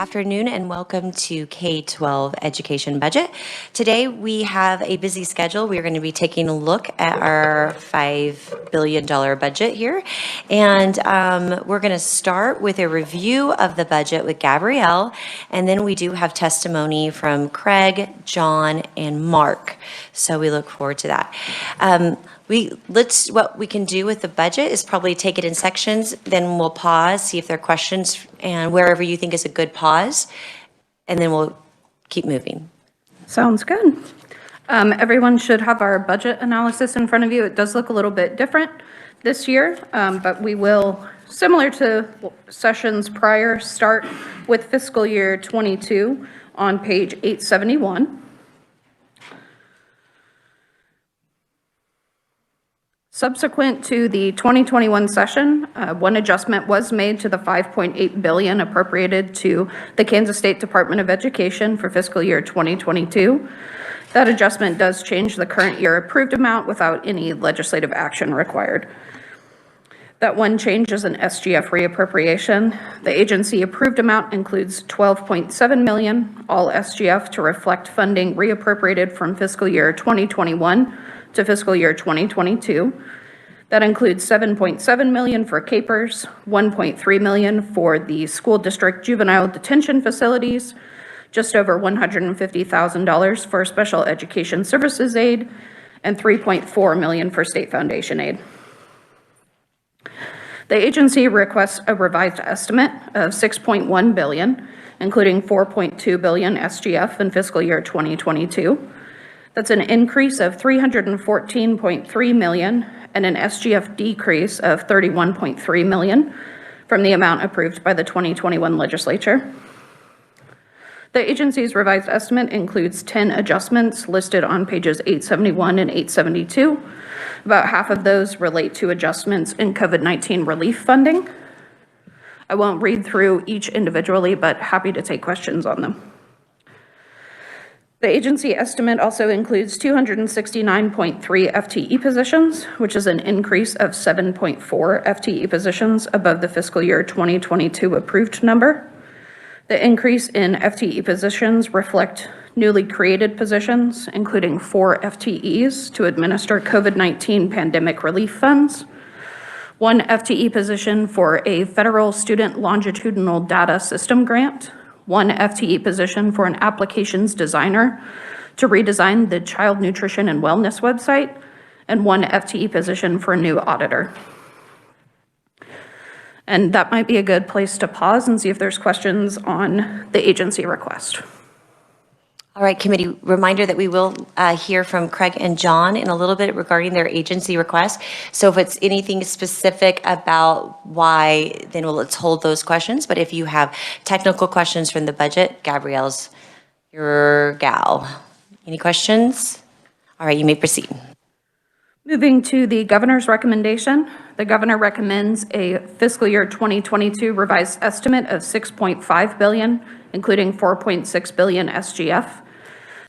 afternoon and welcome to K-12 Education Budget. Today we have a busy schedule. We're going to be taking a look at our $5 billion budget here. And we're going to start with a review of the budget with Gabrielle. And then we do have testimony from Craig, John, and Mark. So we look forward to that. What we can do with the budget is probably take it in sections, then we'll pause, see if there are questions, and wherever you think is a good pause, and then we'll keep moving. Sounds good. Everyone should have our budget analysis in front of you. It does look a little bit different this year, but we will, similar to sessions prior, start with fiscal year 22 on page 871. Subsequent to the 2021 session, one adjustment was made to the $5.8 billion appropriated to the Kansas State Department of Education for fiscal year 2022. That adjustment does change the current year approved amount without any legislative action required. That one change is an SGF reappropriation. The agency approved amount includes $12.7 million, all SGF, to reflect funding reappropriated from fiscal year 2021 to fiscal year 2022. That includes $7.7 million for CAPERS, $1.3 million for the school district juvenile detention facilities, just over $150,000 for special education services aid, and $3.4 million for state foundation aid. The agency requests a revised estimate of $6.1 billion, including $4.2 billion SGF in fiscal year 2022. That's an increase of $314.3 million and an SGF decrease of $31.3 million from the amount approved by the 2021 legislature. The agency's revised estimate includes 10 adjustments listed on pages 871 and 872. About half of those relate to adjustments in COVID-19 relief funding. I won't read through each individually, but happy to take questions on them. The agency estimate also includes 269.3 FTE positions, which is an increase of 7.4 FTE positions above the fiscal year 2022 approved number. The increase in FTE positions reflect newly created positions, including 4 FTEs to administer COVID-19 pandemic relief funds, 1 FTE position for a federal student longitudinal data system grant, 1 FTE position for an applications designer to redesign the child nutrition and wellness website, and 1 FTE position for a new auditor. And that might be a good place to pause and see if there's questions on the agency request. All right, committee, reminder that we will hear from Craig and John in a little bit regarding their agency request. So if it's anything specific about why, then let's hold those questions. But if you have technical questions from the budget, Gabrielle's your gal. Any questions? All right, you may proceed. Moving to the governor's recommendation, the governor recommends a fiscal year 2022 revised estimate of $6.5 billion, including $4.6 billion SGF.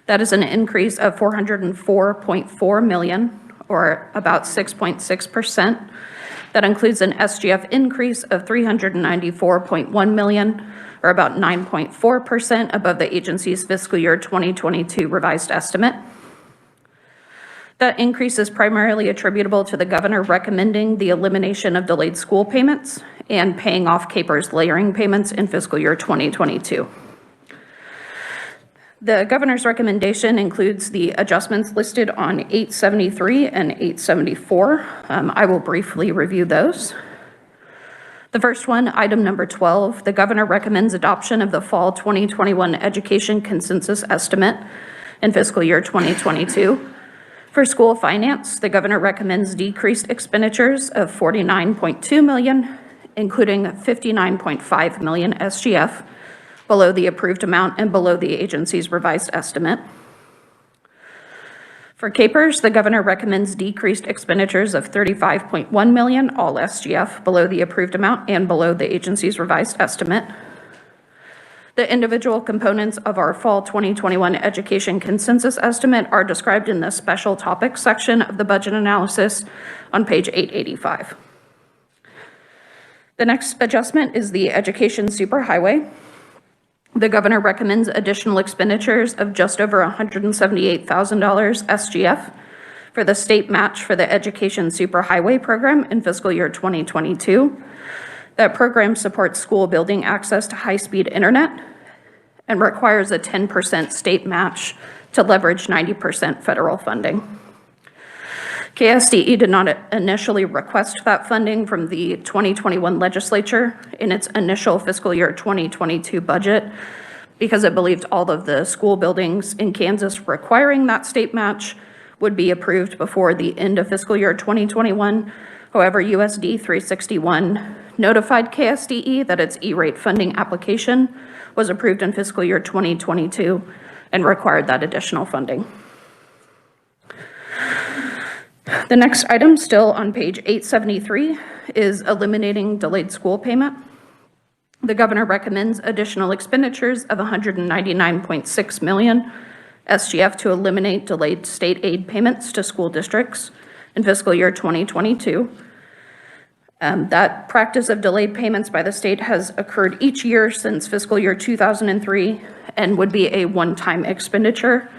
That is an increase of $404.4 million, or about 6.6%. That includes an SGF increase of $394.1 million, or about 9.4% above the agency's fiscal year 2022 revised estimate. That increase is primarily attributable to the governor recommending the elimination of delayed school payments and paying off CAPERS layering payments in fiscal year 2022. The governor's recommendation includes the adjustments listed on 873 and 874. I will briefly review those. The first one, item number 12, the governor recommends adoption of the fall 2021 education consensus estimate in fiscal year 2022. For school finance, the governor recommends decreased expenditures of $49.2 million, including $59.5 million SGF, below the approved amount and below the agency's revised estimate. For CAPERS, the governor recommends decreased expenditures of $35.1 million, all SGF, below the approved amount and below the agency's revised estimate. The individual components of our fall 2021 education consensus estimate are described in the special topics section of the budget analysis on page 885. The next adjustment is the education superhighway. The governor recommends additional expenditures of just over $178,000 SGF for the state match for the Education Superhighway Program in fiscal year 2022. That program supports school building access to high-speed internet and requires a 10% state match to leverage 90% federal funding. KSDE did not initially request that funding from the 2021 legislature in its initial fiscal year 2022 budget because it believed all of the school buildings in Kansas requiring that state match would be approved before the end of fiscal year 2021. However, USD 361 notified KSDE that its E-rate funding application was approved in fiscal year 2022 and required that additional funding. The next item, still on page 873, is eliminating delayed school payment. The governor recommends additional expenditures of $199.6 million SGF to eliminate delayed state aid payments to school districts in fiscal year 2022. That practice of delayed payments by the state has occurred each year since fiscal year 2003 and would be a one-time expenditure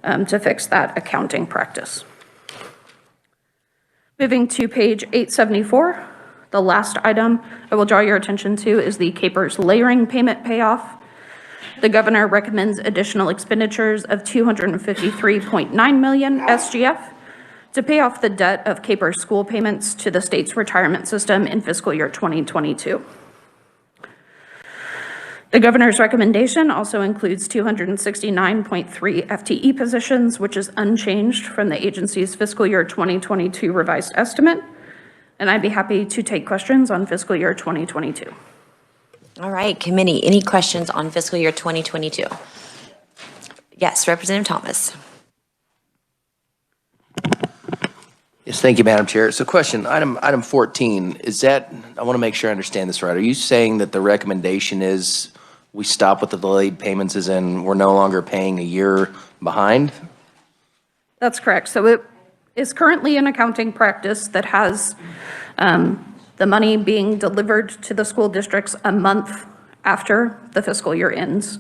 to fix that accounting practice. Moving to page 874, the last item I will draw your attention to is the CAPERS layering payment payoff. The governor recommends additional expenditures of $253.9 million SGF to pay off the debt of CAPERS school payments to the state's retirement system in fiscal year 2022. The governor's recommendation also includes 269.3 FTE positions, which is unchanged from the agency's fiscal year 2022 revised estimate. And I'd be happy to take questions on fiscal year 2022. All right, committee, any questions on fiscal year 2022? Yes, Representative Thomas. Yes, thank you, Madam Chair. So question, item 14, is that, I want to make sure I understand this right. Are you saying that the recommendation is we stop with the delayed payments as in we're no longer paying a year behind? That's correct. So it is currently an accounting practice that has the money being delivered to the school districts a month after the fiscal year ends.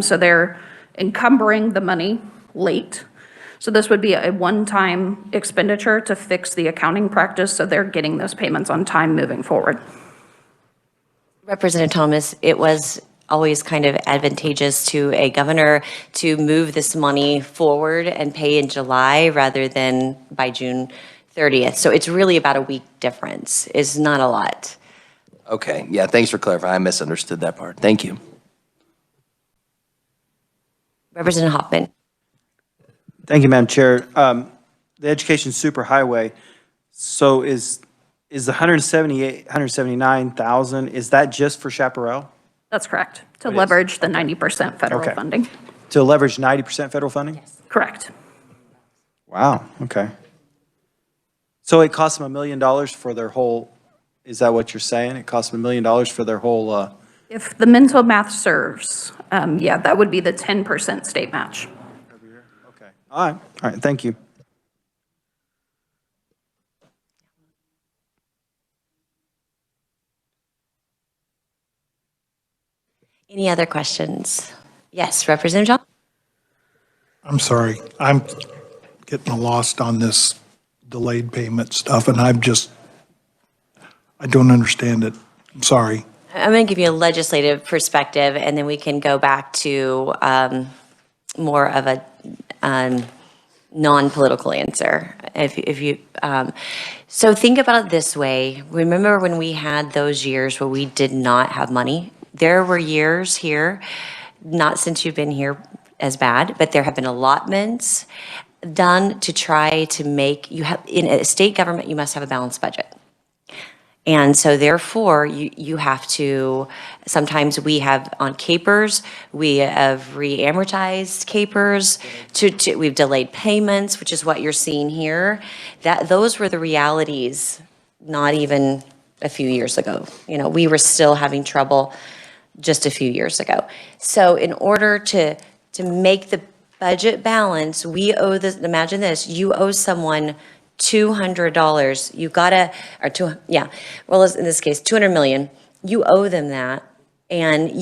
So they're encumbering the money late. So this would be a one-time expenditure to fix the accounting practice, so they're getting those payments on time moving forward. Representative Thomas, it was always kind of advantageous to a governor to move this money forward and pay in July rather than by June 30th. So it's really about a week difference. It's not a lot. Okay, yeah, thanks for clarifying. I misunderstood that part. Thank you. Representative Hoffman. Thank you, Madam Chair. The Education Superhighway, so is the 179,000, is that just for Chaparral? That's correct, to leverage the 90% federal Okay. funding. To leverage 90% federal funding? Yes. Correct. Wow, okay. So it costs them $1 million for their whole, is that what you're saying? It costs them $1 million for their whole, If the mental math serves, yeah, that would be the 10% state match. okay. All right, thank you. Any other questions? Yes, Representative John? I'm sorry, I'm getting lost on this delayed payment stuff, and I don't understand it. I'm sorry. I'm going to give you a legislative perspective, and then we can go back to more of a non-political answer. So think about it this way. Remember when we had those years where we did not have money? There were years here, not since you've been here as bad, but there have been allotments done to try to make, in a state government, you must have a balanced budget. And so therefore, you have to, sometimes we have on CAPERS, we have re-amortized CAPERS, we've delayed payments, which is what you're seeing here. Those were the realities not even a few years ago. You know, we were still having trouble just a few years ago. So in order to make the budget balance, we owe this, imagine this, you owe someone $200, you gotta, or well, in this case, 200 million, you owe them that, and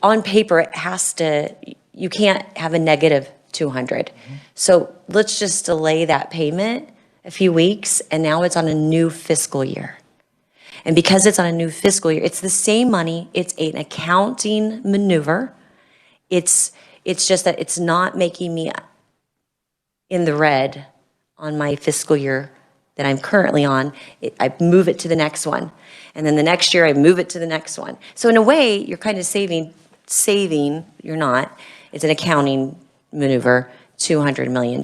on paper, it has to, you can't have a negative 200. So let's just delay that payment a few weeks, and now it's on a new fiscal year. And because it's on a new fiscal year, it's the same money, it's an accounting maneuver. It's just that it's not making me in the red on my fiscal year that I'm currently on. I move it to the next one. And then the next year, I move it to the next one. So in a way, you're kind of saving, you're not. It's an accounting maneuver, $200 million.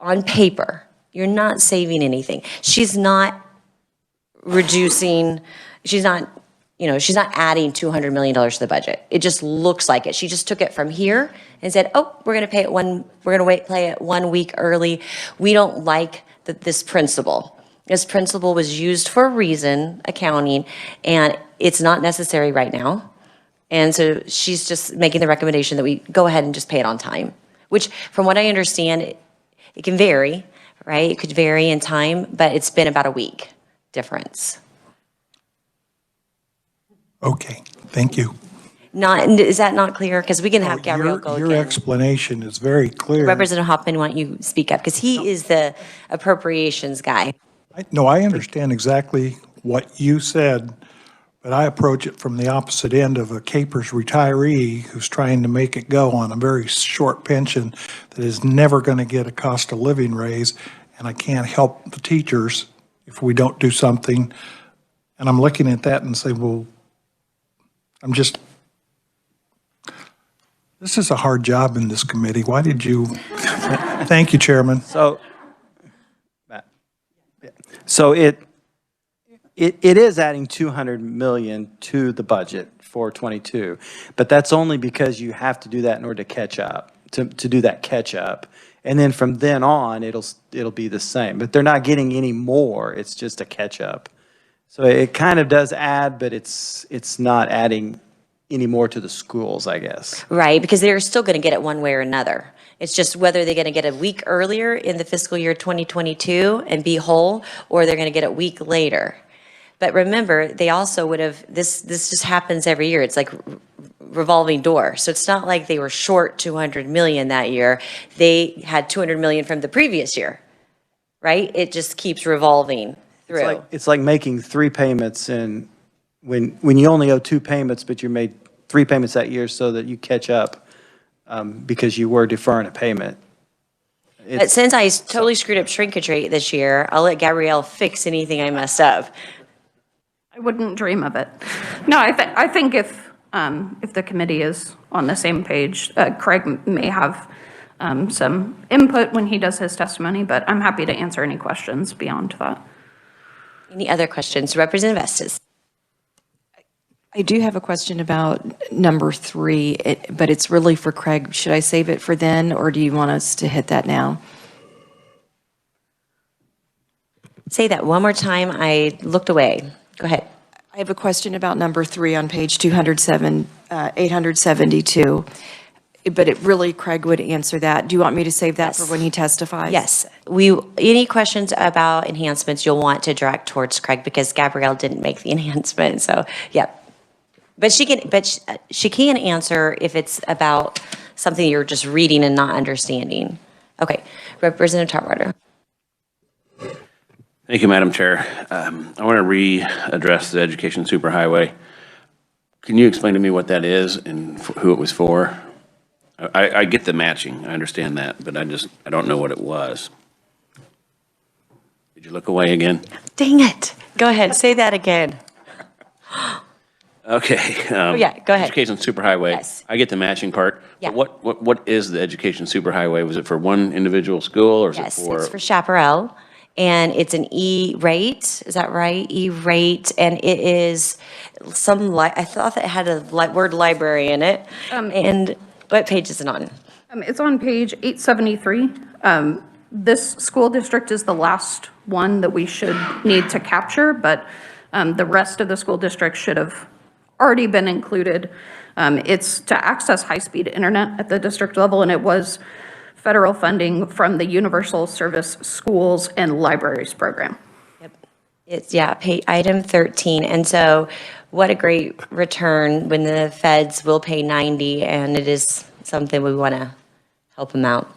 On paper, you're not saving anything. She's not reducing, she's not adding $200 million to the budget. It just looks like it. She just took it from here and said, oh, we're going to pay it 1 week early. We don't like this principle. This principle was used for a reason, accounting, and it's not necessary right now. And so she's just making the recommendation that we go ahead and just pay it on time, which from what I understand, it can vary, right? It could vary in time, but it's been about a week difference. Okay, thank you. Is that not clear? Because we can have Gabrielle go again. Your explanation is very clear. Representative Hoffman, why don't you speak up? Because he is the appropriations guy. No, I understand exactly what you said, but I approach it from the opposite end of a Capers retiree who's trying to make it go on a very short pension that is never going to get a cost of living raise, and I can't help the teachers if we don't do something. And I'm looking at that and say, well, this is a hard job in this committee. Why did you, thank you, Chairman. So it is adding 200 million to the budget for 22, but that's only because you have to do that in order to catch up, to do that catch up. And then from then on, it'll be the same, but they're not getting any more. It's just a catch up. So it kind of does add, but it's not adding any more to the schools, I guess. Right, because they're still going to get it one way or another. It's just whether they're going to get a week earlier in the fiscal year 2022 and be whole, or they're going to get it a week later. But remember, they also would have, this just happens every year. It's like revolving door. So it's not like they were short 200 million that year. They had 200 million from the previous year, right? It just keeps revolving through. It's like making 3 payments, and when you only owe 2 payments, but you made 3 payments that year so that you catch up because you were deferring a payment. But since I totally screwed up shrinkage rate this year, I'll let Gabrielle fix anything I messed up. I wouldn't dream of it. No, I think if the committee is on the same page, Craig may have some input when he does his testimony, but I'm happy to answer any questions beyond that. Any other questions? Representative Estes. I do have a question about number 3, but it's really for Craig. Should I save it for then, or do you want us to hit that now? Say that one more time. I looked away. Go ahead. I have a question about number 3 on page 872, but it really, Craig would answer that. Do you want me to save that for when he testifies? Yes. Any questions about enhancements you'll want to direct towards Craig, because Gabrielle didn't make the enhancement. So, yeah. But she can answer if it's about something you're just reading and not understanding. Okay. Representative Tarwater. Thank you, Madam Chair. I want to readdress the education superhighway. Can you explain to me what that is and who it was for? I get the matching, I understand that, but I don't know what it was. Did you look away again? Dang it. Go ahead, say that again. Okay. Yeah, go ahead. Education superhighway. Yes. I get the matching part. Yeah. But what is the education superhighway? Was it for one individual school, or is Yes, it for? it's for Chaparral, and it's an E-rate, is that right? E-rate, and it is I thought that it had a word library in it. And what page is it on? It's on page 873. This school district is the last one that we should need to capture, but the rest of the school district should have already been included. It's to access high-speed internet at the district level, and it was federal funding from the Universal Service Schools and Libraries program. Yep. It's, item 13. And so what a great return when the feds will pay 90, and it is something we want to help them out.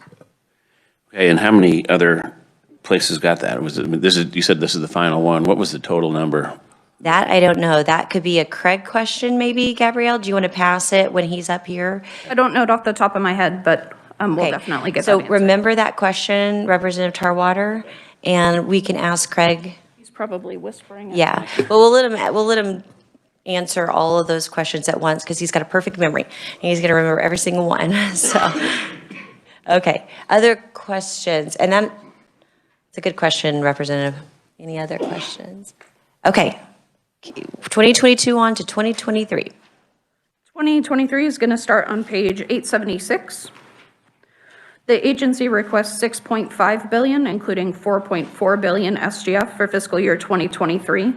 Okay, and how many other places got that? Was it, you said this is the final one. What was the total number? That, I don't know. That could be a Craig question, maybe, Gabrielle? Do you want to pass it when he's up here? I don't know it off the top of my head, but we'll Okay. definitely get that So answer. remember that question, Representative Tarwater? And we can ask Craig. He's probably whispering. at Yeah, me. but we'll let him answer all of those questions at once because he's got a perfect memory. And he's going to remember every single one, so. Okay, other questions? And then, it's a good question, Representative. Any other questions? Okay, 2022 on to 2023. 2023 is going to start on page 876. The agency requests $6.5 billion, including $4.4 billion SGF for fiscal year 2023.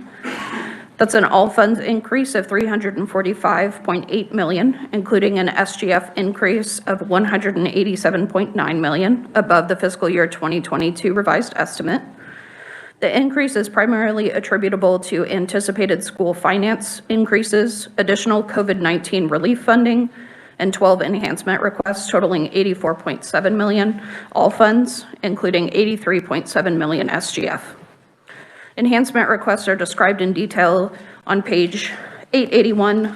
That's an all funds increase of $345.8 million, including an SGF increase of $187.9 million above the fiscal year 2022 revised estimate. The increase is primarily attributable to anticipated school finance increases, additional COVID-19 relief funding, and 12 enhancement requests totaling $84.7 million, all funds, including $83.7 million SGF. Enhancement requests are described in detail on page 881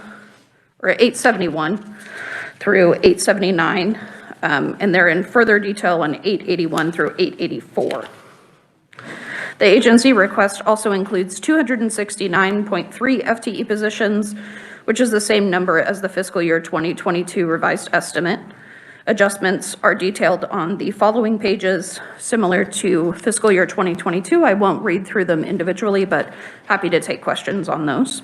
or 871 through 879, and they're in further detail on 881 through 884. The agency request also includes 269.3 FTE positions, which is the same number as the fiscal year 2022 revised estimate. Adjustments are detailed on the following pages, similar to fiscal year 2022. I won't read through them individually, but happy to take questions on those.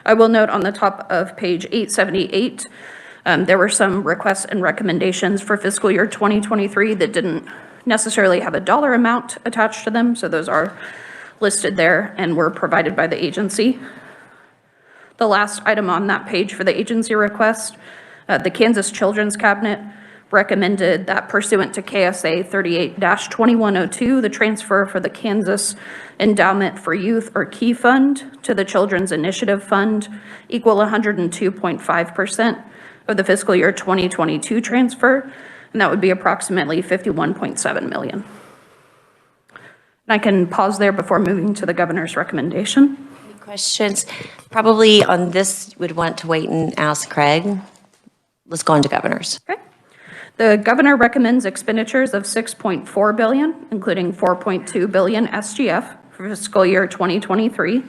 I will note on the top of page 878, there were some requests and recommendations for fiscal year 2023 that didn't necessarily have a dollar amount attached to them, so those are listed there and were provided by the agency. The last item on that page for the agency request, the Kansas Children's Cabinet recommended that pursuant to KSA 38-2102, the transfer for the Kansas Endowment for Youth or KEY Fund to the Children's Initiative Fund equal 102.5% of the fiscal year 2022 transfer, and that would be approximately $51.7 million. And I can pause there before moving to the governor's recommendation. Any questions? Probably on this, would want to wait and ask Craig. Let's go on to governors. Okay. The governor recommends expenditures of $6.4 billion, including $4.2 billion SGF for fiscal year 2023.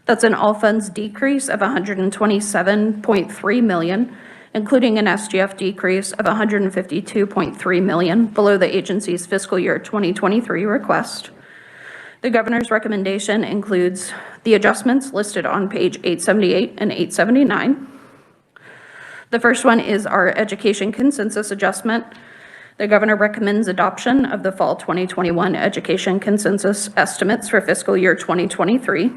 That's an all funds decrease of $127.3 million, including an SGF decrease of $152.3 million below the agency's fiscal year 2023 request. The governor's recommendation includes the adjustments listed on page 878 and 879. The first one is our education consensus adjustment. The governor recommends adoption of the fall 2021 education consensus estimates for fiscal year 2023.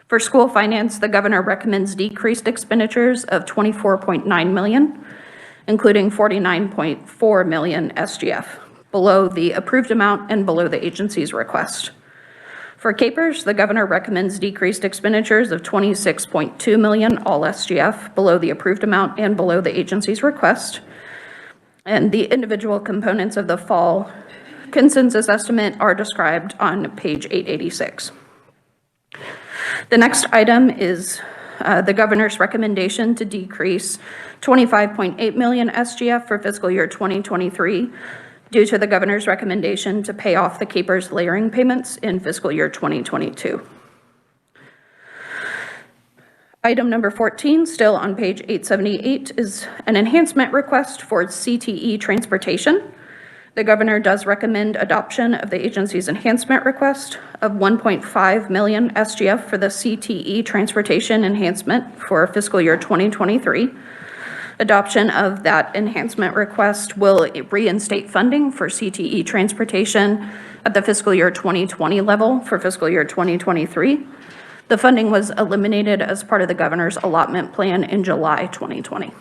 For school finance, the governor recommends decreased expenditures of $24.9 million, including $49.4 million SGF, below the approved amount and below the agency's request. For CAPERS, the governor recommends decreased expenditures of $26.2 million, all SGF, below the approved amount and below the agency's request. And the individual components of the fall consensus estimate are described on page 886. The next item is the governor's recommendation to decrease $25.8 million SGF for fiscal year 2023 due to the governor's recommendation to pay off the CAPERS layering payments in fiscal year 2022. Item number 14, still on page 878, is an enhancement request for CTE transportation. The governor does recommend adoption of the agency's enhancement request of $1.5 million SGF for the CTE transportation enhancement for fiscal year 2023. Adoption of that enhancement request will reinstate funding for CTE transportation at the fiscal year 2020 level for fiscal year 2023. The funding was eliminated as part of the governor's allotment plan in July 2020.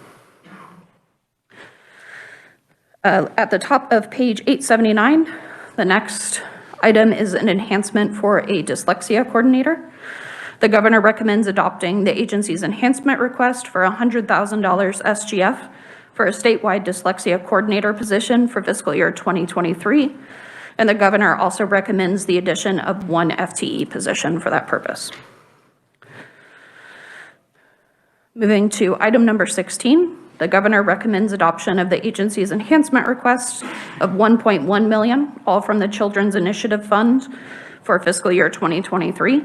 At the top of page 879, the next item is an enhancement for a dyslexia coordinator. The governor recommends adopting the agency's enhancement request for $100,000 SGF for a statewide dyslexia coordinator position for fiscal year 2023. And the governor also recommends the addition of 1 FTE position for that purpose. Moving to item number 16, the governor recommends adoption of the agency's enhancement request of $1.1 million, all from the Children's Initiative Fund for fiscal year 2023.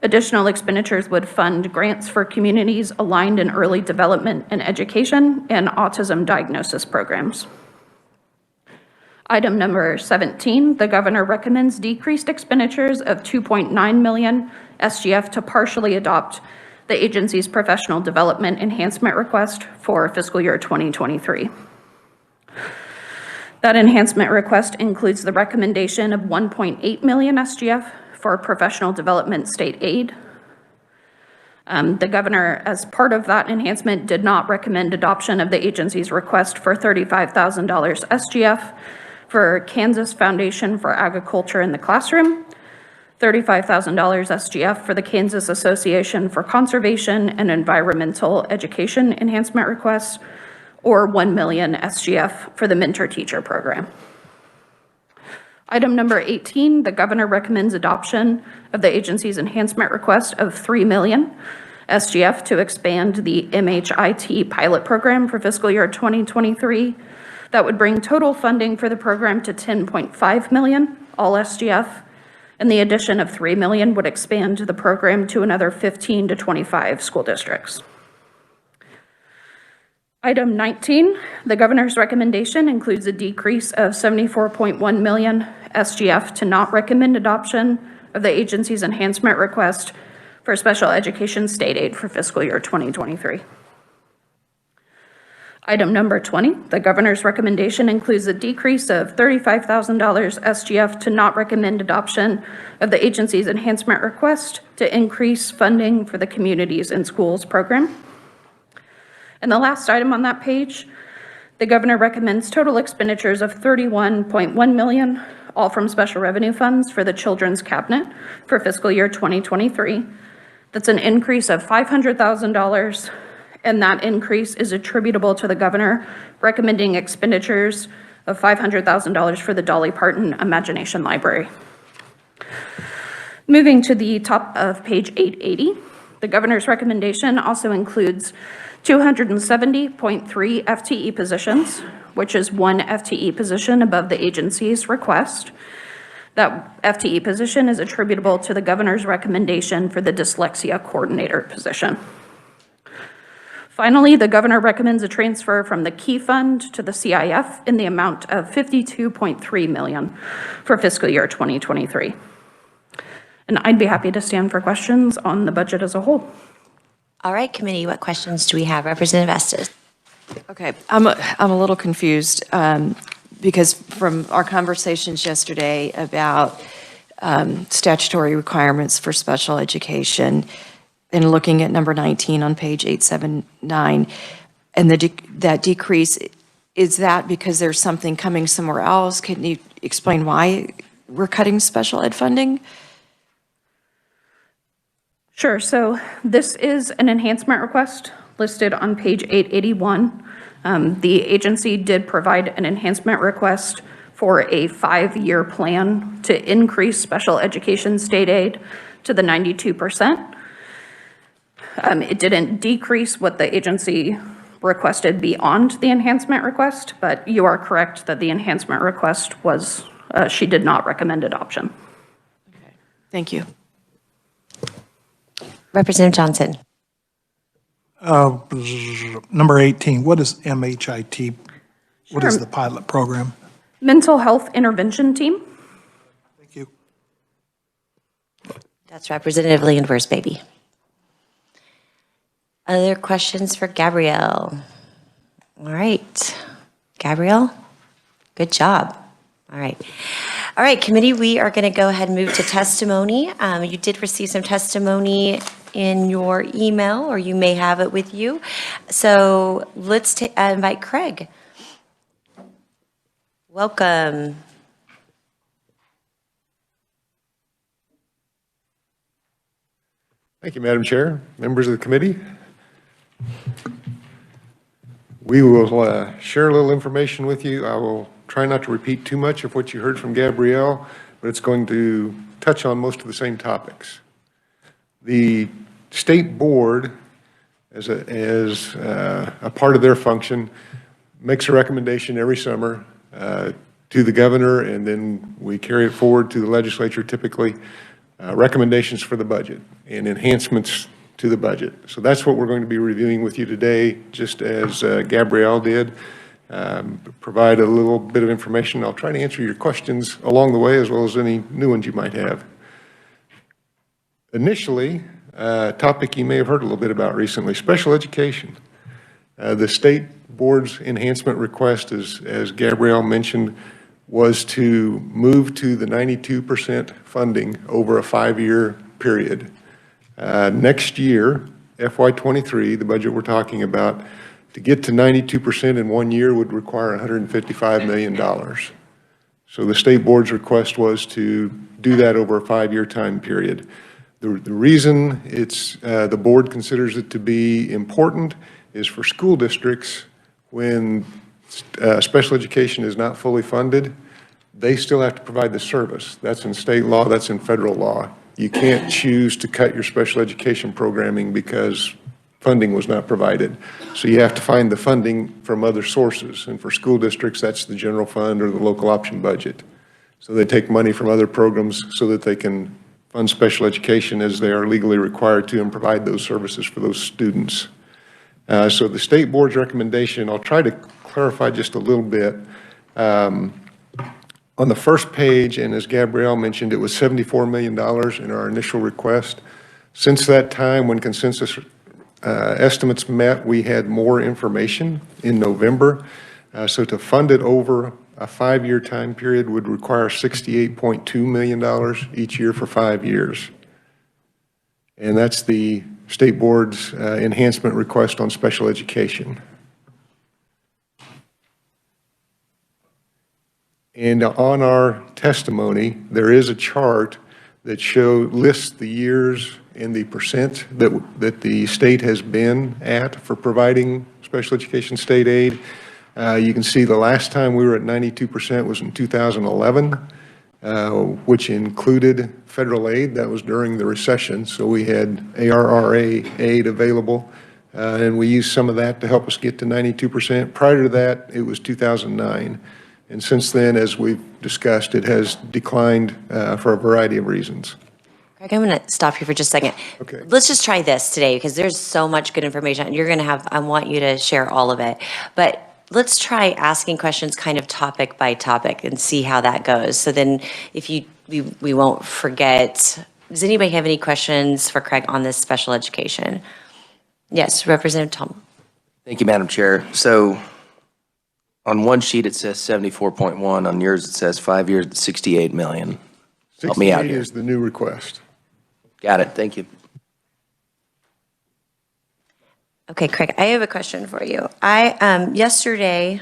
Additional expenditures would fund grants for communities aligned in early development and education and autism diagnosis programs. Item number 17, the governor recommends decreased expenditures of $2.9 million SGF to partially adopt the agency's professional development enhancement request for fiscal year 2023. That enhancement request includes the recommendation of $1.8 million SGF for professional development state aid. The governor, as part of that enhancement, did not recommend adoption of the agency's request for $35,000 SGF for Kansas Foundation for Agriculture in the Classroom, $35,000 SGF for the Kansas Association for Conservation and Environmental Education enhancement request, or $1 million SGF for the Mentor Teacher Program. Item number 18, the governor recommends adoption of the agency's enhancement request of $3 million SGF to expand the MHIT pilot program for fiscal year 2023. That would bring total funding for the program to $10.5 million, all SGF, and the addition of $3 million would expand the program to another 15 to 25 school districts. Item 19, the governor's recommendation includes a decrease of $74.1 million SGF to not recommend adoption of the agency's enhancement request for special education state aid for fiscal year 2023. Item number 20, the governor's recommendation includes a decrease of $35,000 SGF to not recommend adoption of the agency's enhancement request to increase funding for the Communities in Schools program. And the last item on that page, the governor recommends total expenditures of $31.1 million, all from special revenue funds for the Children's Cabinet for fiscal year 2023. That's an increase of $500,000, and that increase is attributable to the governor recommending expenditures of $500,000 for the Dolly Parton Imagination Library. Moving to the top of page 880, the governor's recommendation also includes 270.3 FTE positions, which is 1 FTE position above the agency's request. That FTE position is attributable to the governor's recommendation for the Dyslexia Coordinator position. Finally, the governor recommends a transfer from the Key Fund to the CIF in the amount of $52.3 million for fiscal year 2023. And I'd be happy to stand for questions on the budget as a whole. All right, committee, what questions do we have? Representative Estes. Okay, I'm a little confused because from our conversations yesterday about statutory requirements for special education and looking at number 19 on page 879, and that decrease, is that because there's something coming somewhere else? Can you explain why we're cutting special ed funding? Sure, so this is an enhancement request listed on page 881. The agency did provide an enhancement request for a 5-year plan to increase special education state aid to the 92%. It didn't decrease what the agency requested beyond the enhancement request, but you are correct that the enhancement request was, she did not recommend adoption. Okay, thank you. Representative Johnson. Number 18, what is MHIT? What is Sure. the pilot program? Mental Health Intervention Team. Thank you. That's Representative Landwehr's baby. Other questions for Gabrielle? All right, Gabrielle, good job. All right. All right, committee, we are going to go ahead and move to testimony. You did receive some testimony in your email, or you may have it with you. So let's invite Craig. Welcome. Thank you, Madam Chair, members of the committee. We will share a little information with you. I will try not to repeat too much of what you heard from Gabrielle, but it's going to touch on most of the same topics. The state board, as a part of their function, makes a recommendation every summer to the governor, and then we carry it forward to the legislature, typically, recommendations for the budget and enhancements to the budget. So that's what we're going to be reviewing with you today, just as Gabrielle did. Provide a little bit of information. I'll try to answer your questions along the way, as well as any new ones you might have. Initially, a topic you may have heard a little bit about recently, special education. The state board's enhancement request, as Gabrielle mentioned, was to move to the 92% funding over a 5-year period. Next year, FY23, the budget we're talking about, to get to 92% in 1 year would require $155 million. So the state board's request was to do that over a 5-year time period. The reason the board considers it to be important is for school districts, when special education is not fully funded, they still have to provide the service. That's in state law, that's in federal law. You can't choose to cut your special education programming because funding was not provided. So you have to find the funding from other sources. And for school districts, that's the general fund or the local option budget. So they take money from other programs so that they can fund special education as they are legally required to and provide those services for those students. So the state board's recommendation, I'll try to clarify just a little bit. On the first page, and as Gabrielle mentioned, it was $74 million in our initial request. Since that time, when consensus estimates met, we had more information in November. So to fund it over a 5-year time period would require $68.2 million each year for 5 years. And that's the state board's enhancement request on special education. And on our testimony, there is a chart that lists the years and the percent that the state has been at for providing special education state aid. You can see the last time we were at 92% was in 2011, which included federal aid. That was during the recession, so we had ARRA aid available, and we used some of that to help us get to 92%. Prior to that, it was 2009. And since then, as we've discussed, it has declined for a variety of reasons. Greg, I'm going to stop you for just a second. Okay. Let's just try this today, because there's so much good information. You're going to have, I want you to share all of it. But let's try asking questions kind of topic by topic and see how that goes. So then we won't forget. Does anybody have any questions for Craig on this special education? Yes, Representative Tom. Thank you, Madam Chair. So on one sheet, it says 74.1. On yours, it says 5 years, 68 million. Help me out 68 here. is the new request. Got it. Thank you. Okay, Craig, I have a question for you. Yesterday,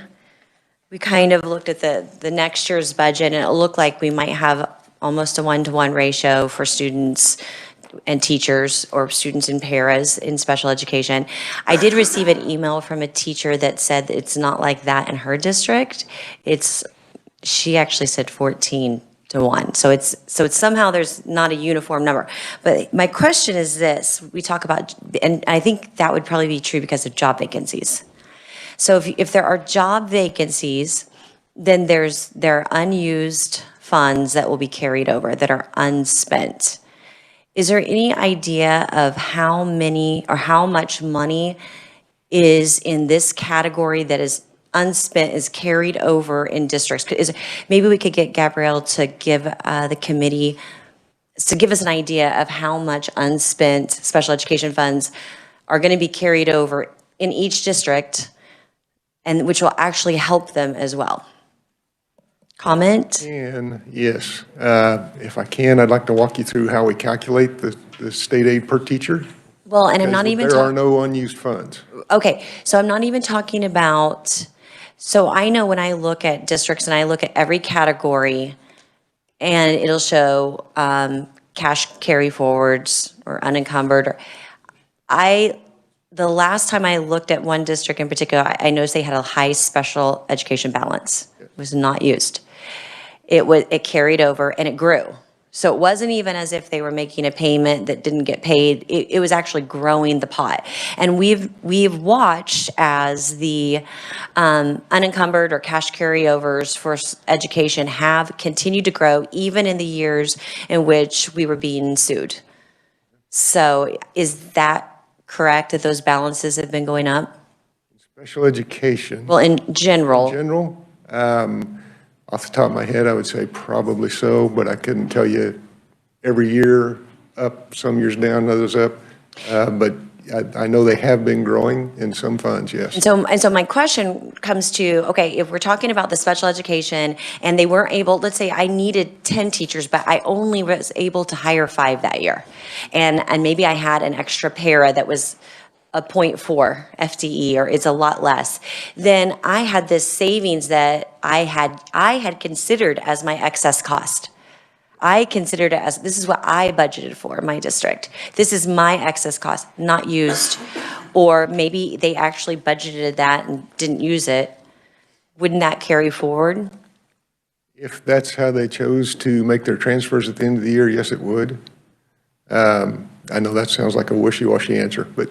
we kind of looked at the next year's budget, and it looked like we might have almost a 1-to-1 ratio for students and teachers, or students in paras in special education. I did receive an email from a teacher that said that it's not like that in her district. She actually said 14-to-1. So it's somehow there's not a uniform number. But my question is this: we talk about, and I think that would probably be true because of job vacancies. So if there are job vacancies, then there are unused funds that will be carried over that are unspent. Is there any idea of how many or how much money is in this category that is unspent, is carried over in districts? Maybe we could get Gabrielle to give the committee, to give us an idea of how much unspent special education funds are going to be carried over in each district, and which will actually help them as well. Comment? And yes, if I can, I'd like to walk you through how we calculate the state aid per teacher. Well, and I'm not even There are no unused funds. Okay, so I'm not even talking about, so I know when I look at districts and I look at every category, and it'll show cash carry forwards or unencumbered. The last time I looked at one district in particular, I noticed they had a high special education balance. It was not used. It carried over and it grew. So it wasn't even as if they were making a payment that didn't get paid. It was actually growing the pot. And we've watched as the unencumbered or cash carryovers for education have continued to grow even in the years in which we were being sued. So is that correct, that those balances have been going up? Special education. Well, in general. General, off the top of my head, I would say probably so, but I couldn't tell you every year up, some years down, others up. But I know they have been growing in some funds, yes. And so my question comes to, okay, if we're talking about the special education and they weren't able, let's say I needed 10 teachers, but I only was able to hire 5 that year. And maybe I had an extra para that was a 0.4 FTE, or it's a lot less, then I had this savings that I had considered as my excess cost. I considered it as, this is what I budgeted for my district. This is my excess cost, not used. Or maybe they actually budgeted that and didn't use it. Wouldn't that carry forward? If that's how they chose to make their transfers at the end of the year, yes, it would. I know that sounds like a wishy-washy answer, but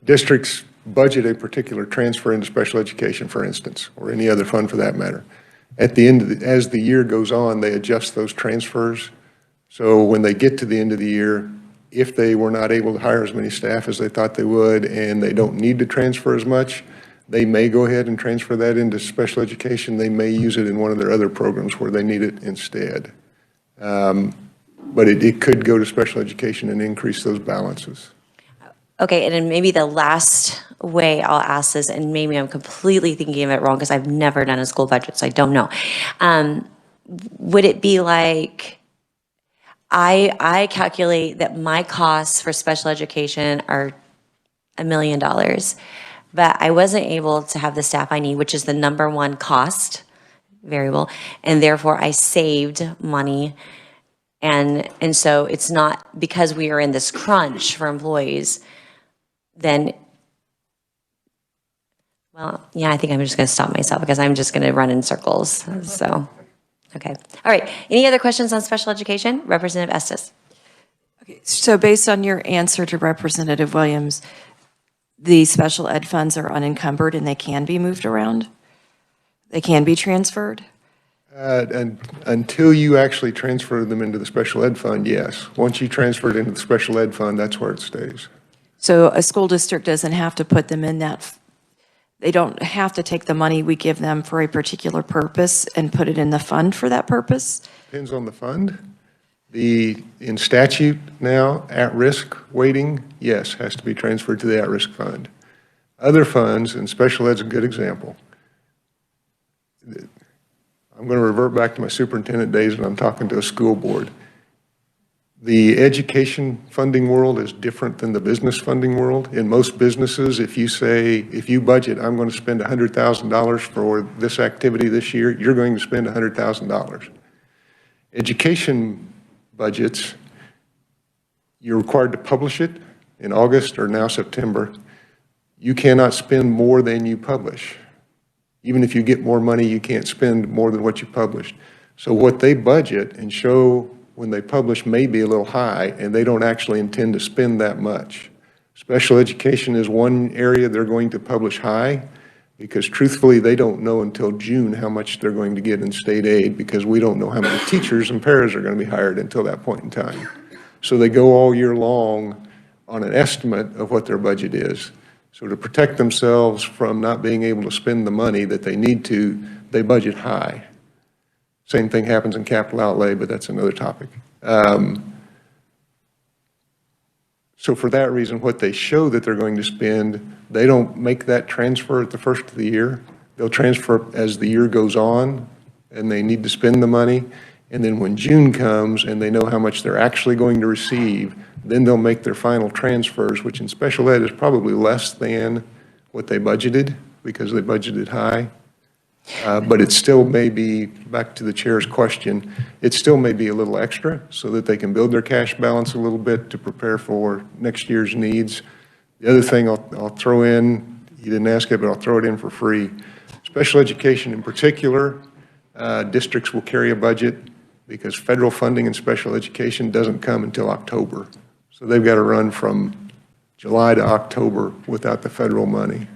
districts budget a particular transfer into special education, for instance, or any other fund for that matter. At the end of as the year goes on, they adjust those transfers. So when they get to the end of the year, if they were not able to hire as many staff as they thought they would, and they don't need to transfer as much, they may go ahead and transfer that into special education. They may use it in one of their other programs where they need it instead. But it could go to special education and increase those balances. Okay, and then maybe the last way I'll ask this, and maybe I'm completely thinking of it wrong because I've never done a school budget, so I don't know. Would it be like, I calculate that my costs for special education are $1 million, but I wasn't able to have the staff I need, which is the #1 cost variable, and therefore I saved money. And so it's not because we are in this crunch for employees, then, well, yeah, I think I'm just going to stop myself because I'm just going to run in circles. So, okay. All right. Any other questions on special education? Representative Estes. Okay, so based on your answer to Representative Williams, the special ed funds are unencumbered and they can be moved around? They can be transferred? And until you actually transfer them into the special ed fund, yes. Once you transfer it into the special ed fund, that's where it stays. So a school district doesn't have to put them in that, they don't have to take the money we give them for a particular purpose and put it in the fund for that purpose? Depends on the fund. In statute now, at-risk weighting, yes, has to be transferred to the at-risk fund. Other funds, and special ed's a good example. I'm going to revert back to my superintendent days when I'm talking to a school board. The education funding world is different than the business funding world. In most businesses, if you budget, I'm going to spend $100,000 for this activity this year, you're going to spend $100,000. Education budgets, you're required to publish it in August or now September. You cannot spend more than you publish. Even if you get more money, you can't spend more than what you published. So what they budget and show when they publish may be a little high, and they don't actually intend to spend that much. Special education is one area they're going to publish high, because truthfully, they don't know until June how much they're going to get in state aid, because we don't know how many teachers and paras are going to be hired until that point in time. So they go all year long on an estimate of what their budget is. So to protect themselves from not being able to spend the money that they need to, they budget high. Same thing happens in capital outlay, but that's another topic. So for that reason, what they show that they're going to spend, they don't make that transfer at the first of the year. They'll transfer as the year goes on, and they need to spend the money. And then when June comes and they know how much they're actually going to receive, then they'll make their final transfers, which in special ed is probably less than what they budgeted, because they budgeted high. But it still may be, back to the chair's question, it still may be a little extra so that they can build their cash balance a little bit to prepare for next year's needs. The other thing I'll throw in, you didn't ask it, but I'll throw it in for free. Special education in particular, districts will carry a budget because federal funding in special education doesn't come until October. So they've got to run from July to October without the federal money.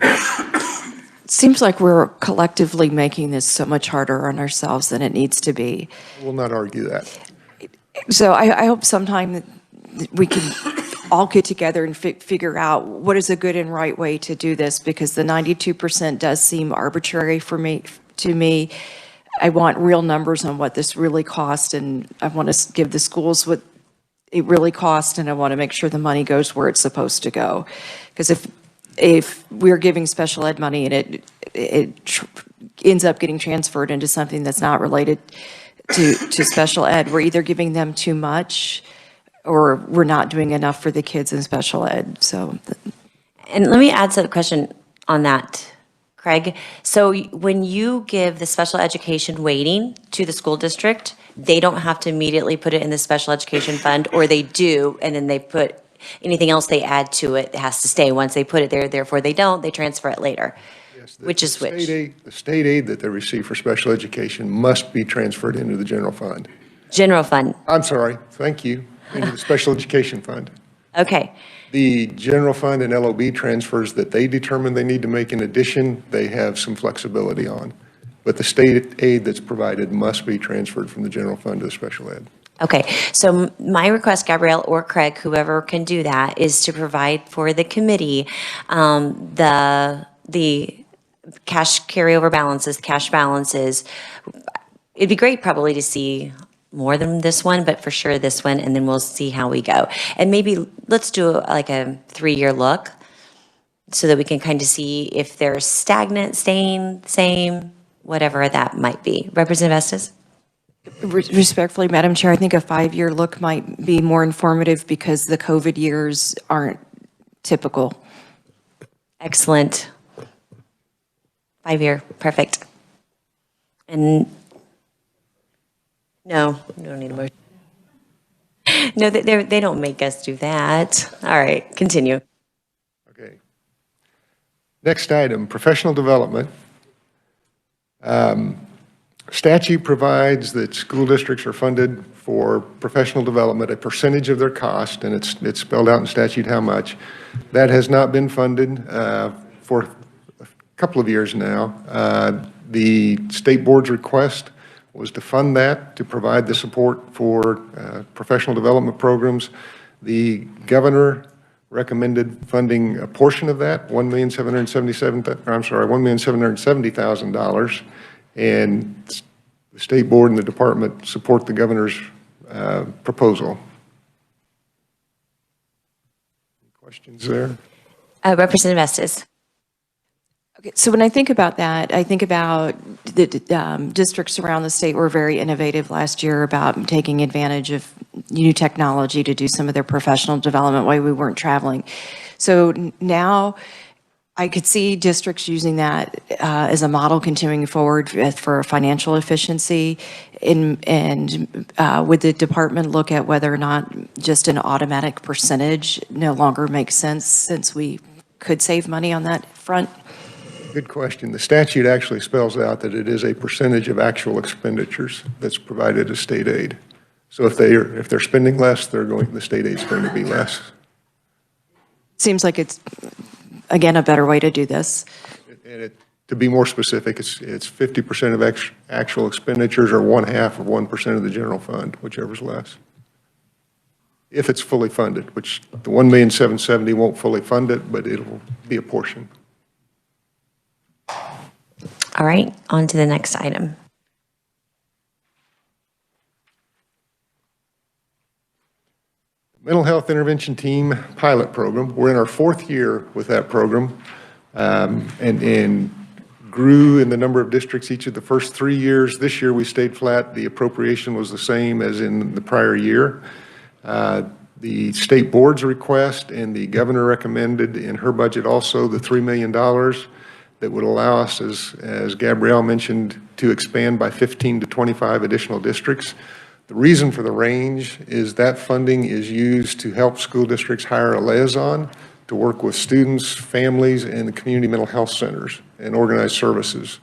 Seems like we're collectively making this so much harder on ourselves than it needs to be. I will not argue that. So I hope sometime that we can all get together and figure out what is a good and right way to do this, because the 92% does seem arbitrary to me. I want real numbers on what this really cost, and I want to give the schools what it really cost, and I want to make sure the money goes where it's supposed to go. Because if we're giving special ed money and it ends up getting transferred into something that's not related to special ed, we're either giving them too much or we're not doing enough for the kids in special ed. So, And let me add a question on that, Craig. So when you give the special education weighting to the school district, they don't have to immediately put it in the special education fund, or they do, and then they put anything else they add to it has to stay. Once they put it there, therefore they don't, they transfer it later. Yes, Which is which? The state aid that they receive for special education must be transferred into the general fund. General fund. I'm sorry, thank you, into the special education fund. Okay. The general fund and LOB transfers that they determine they need to make in addition, they have some flexibility on. But the state aid that's provided must be transferred from the general fund to the special ed. Okay, so my request, Gabrielle or Craig, whoever can do that, is to provide for the committee the cash carryover balances, cash balances. It'd be great probably to see more than this one, but for sure this one, and then we'll see how we go. And maybe let's do like a 3-year look so that we can kind of see if they're stagnant, staying the same, whatever that might be. Representative Estes? respectfully, Madam Chair, I think a 5-year look might be more informative because the COVID years aren't typical. Excellent. 5-year, perfect. And no, we don't need a motion. No, they don't make us do that. All right, continue. Okay. Next item, professional development. Statute provides that school districts are funded for professional development, a percentage of their cost, and it's spelled out in statute how much. That has not been funded for a couple of years now. The state board's request was to fund that, to provide the support for professional development programs. The governor recommended funding a portion of that, $1,770,000, and the state board and the department support the governor's proposal. Any questions there? Representative Estes. Okay, so when I think about that, I think about the districts around the state were very innovative last year about taking advantage of new technology to do some of their professional development while we weren't traveling. So now I could see districts using that as a model continuing forward for financial efficiency, and would the department look at whether or not just an automatic percentage no longer makes sense since we could save money on that front? Good question. The statute actually spells out that it is a percentage of actual expenditures that's provided as state aid. So if they're spending less, the state aid's going to be less. Seems like it's, again, a better way to do this. And to be more specific, it's 50% of actual expenditures or 1/2 of 1% of the general fund, whichever's less. If it's fully funded, which the $1,770,000 won't fully fund it, but it'll be a portion. All right, on to the next item. Mental Health Intervention Team Pilot Program. We're in our 4th year with that program, and grew in the number of districts each of the first 3 years. This year we stayed flat. The appropriation was the same as in the prior year. The state board's request and the governor recommended in her budget also the $3 million. that would allow us, as Gabrielle mentioned, to expand by 15 to 25 additional districts. The reason for the range is that funding is used to help school districts hire a liaison to work with students, families, and the community mental health centers and organize services.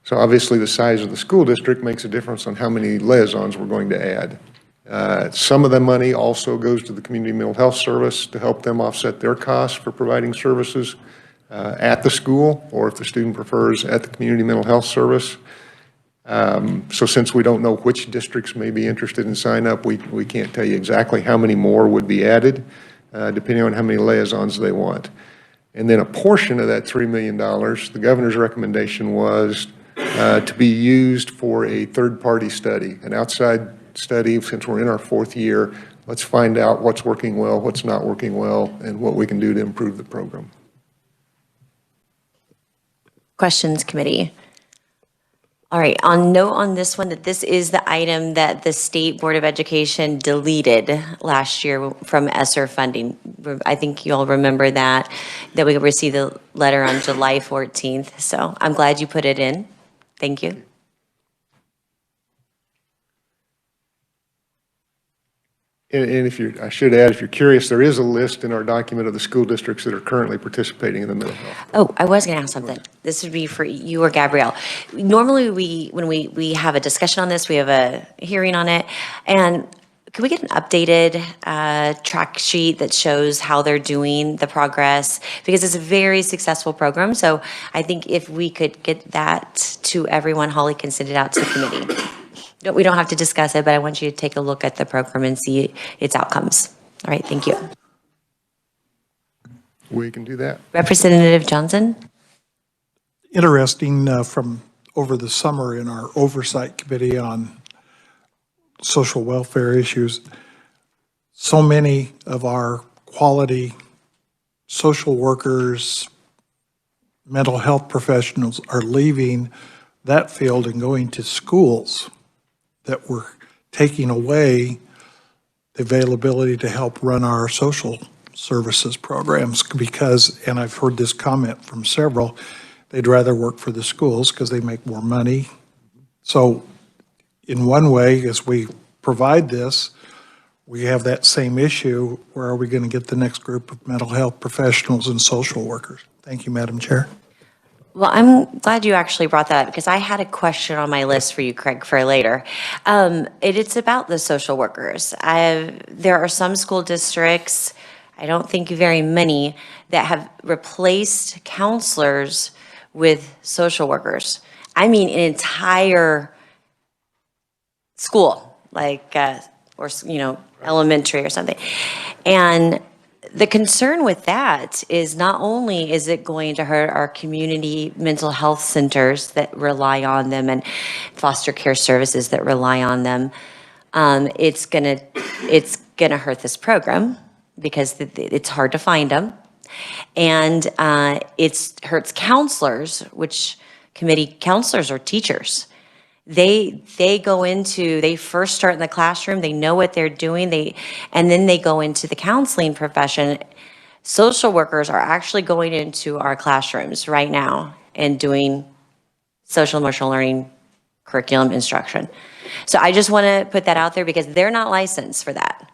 So obviously the size of the school district makes a difference on how many liaisons we're going to add. Some of the money also goes to the community mental health service to help them offset their costs for providing services at the school, or if the student prefers, at the community mental health service. So since we don't know which districts may be interested in sign up, we can't tell you exactly how many more would be added, depending on how many liaisons they want. And then a portion of that $3 million, the governor's recommendation was to be used for a third-party study, an outside study. Since we're in our 4th year, let's find out what's working well, what's not working well, and what we can do to improve the program. Questions, committee? All right, on note on this one, that this is the item that the State Board of Education deleted last year from ESSER funding. I think you all remember that we received the letter on July 14th. So I'm glad you put it in. Thank you. And I should add, if you're curious, there is a list in our document of the school districts that are currently participating in the mental health. Oh, I was going to ask something. This would be for you or Gabrielle. Normally, when we have a discussion on this, we have a hearing on it, and can we get an updated track sheet that shows how they're doing the progress? Because it's a very successful program, so I think if we could get that to everyone, Holly can send it out to the committee. We don't have to discuss it, but I want you to take a look at the program and see its outcomes. All right, thank you. We can do that. Representative Johnson? Interesting, from over the summer in our oversight committee on social welfare issues, so many of our quality social workers, mental health professionals are leaving that field and going to schools that were taking away the availability to help run our social services programs because, and I've heard this comment from several, they'd rather work for the schools because they make more money. So in one way, as we provide this, we have that same issue. Where are we going to get the next group of mental health professionals and social workers? Thank you, Madam Chair. Well, I'm glad you actually brought that up because I had a question on my list for you, Craig, for later. It's about the social workers. There are some school districts, I don't think very many, that have replaced counselors with social workers. I mean, an entire school, like, or, elementary or something. And the concern with that is not only is it going to hurt our community mental health centers that rely on them and foster care services that rely on them, it's gonna hurt this program because it's hard to find them, and it hurts counselors, which committee counselors are teachers. They first start in the classroom, they know what they're doing, and then they go into the counseling profession. Social workers are actually going into our classrooms right now and doing social emotional learning curriculum instruction. So I just want to put that out there because they're not licensed for that.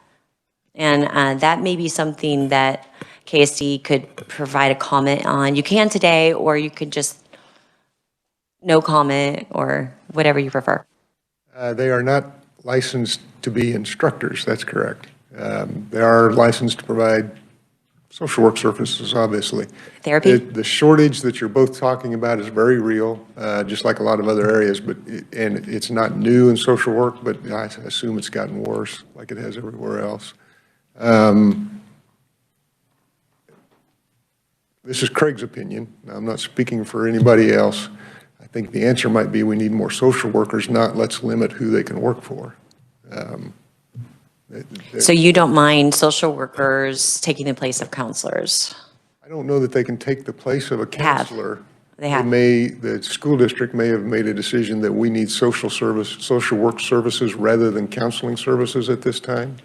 And that may be something that KSD could provide a comment on. You can today, or you could just no comment, or whatever you prefer. They are not licensed to be instructors, that's correct. They are licensed to provide social work services, obviously. Therapy? The shortage that you're both talking about is very real, just like a lot of other areas, and it's not new in social work, but I assume it's gotten worse, like it has everywhere else. This is Craig's opinion. I'm not speaking for anybody else. I think the answer might be we need more social workers, not let's limit who they can work for. So you don't mind social workers taking the place of counselors? I don't know that they can take the place of a counselor. They have. The school district may have made a decision that we need social work services rather than counseling services at this time.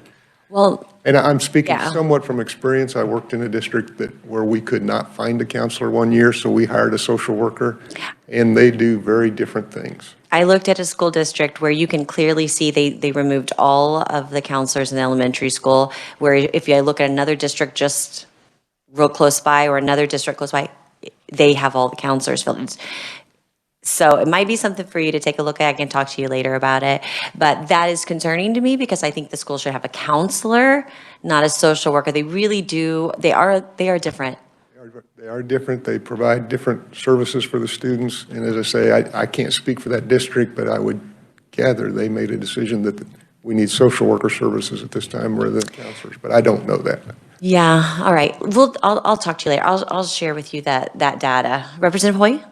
Well, And I'm speaking Yeah. somewhat from experience. I worked in a district where we could not find a counselor one year, so we hired a social worker, and they do very different things. I looked at a school district where you can clearly see they removed all of the counselors in elementary school, where if you look at another district just real close by or another district close by, they have all the counselors filled. So it might be something for you to take a look at. I can talk to you later about it. But that is concerning to me because I think the school should have a counselor, not a social worker. They really do, they are different. They are different. They provide different services for the students. And as I say, I can't speak for that district, but I would gather they made a decision that we need social worker services at this time rather than counselors, but I don't know that. Yeah, all right. I'll talk to you later. I'll share with you that data. Representative Hoy?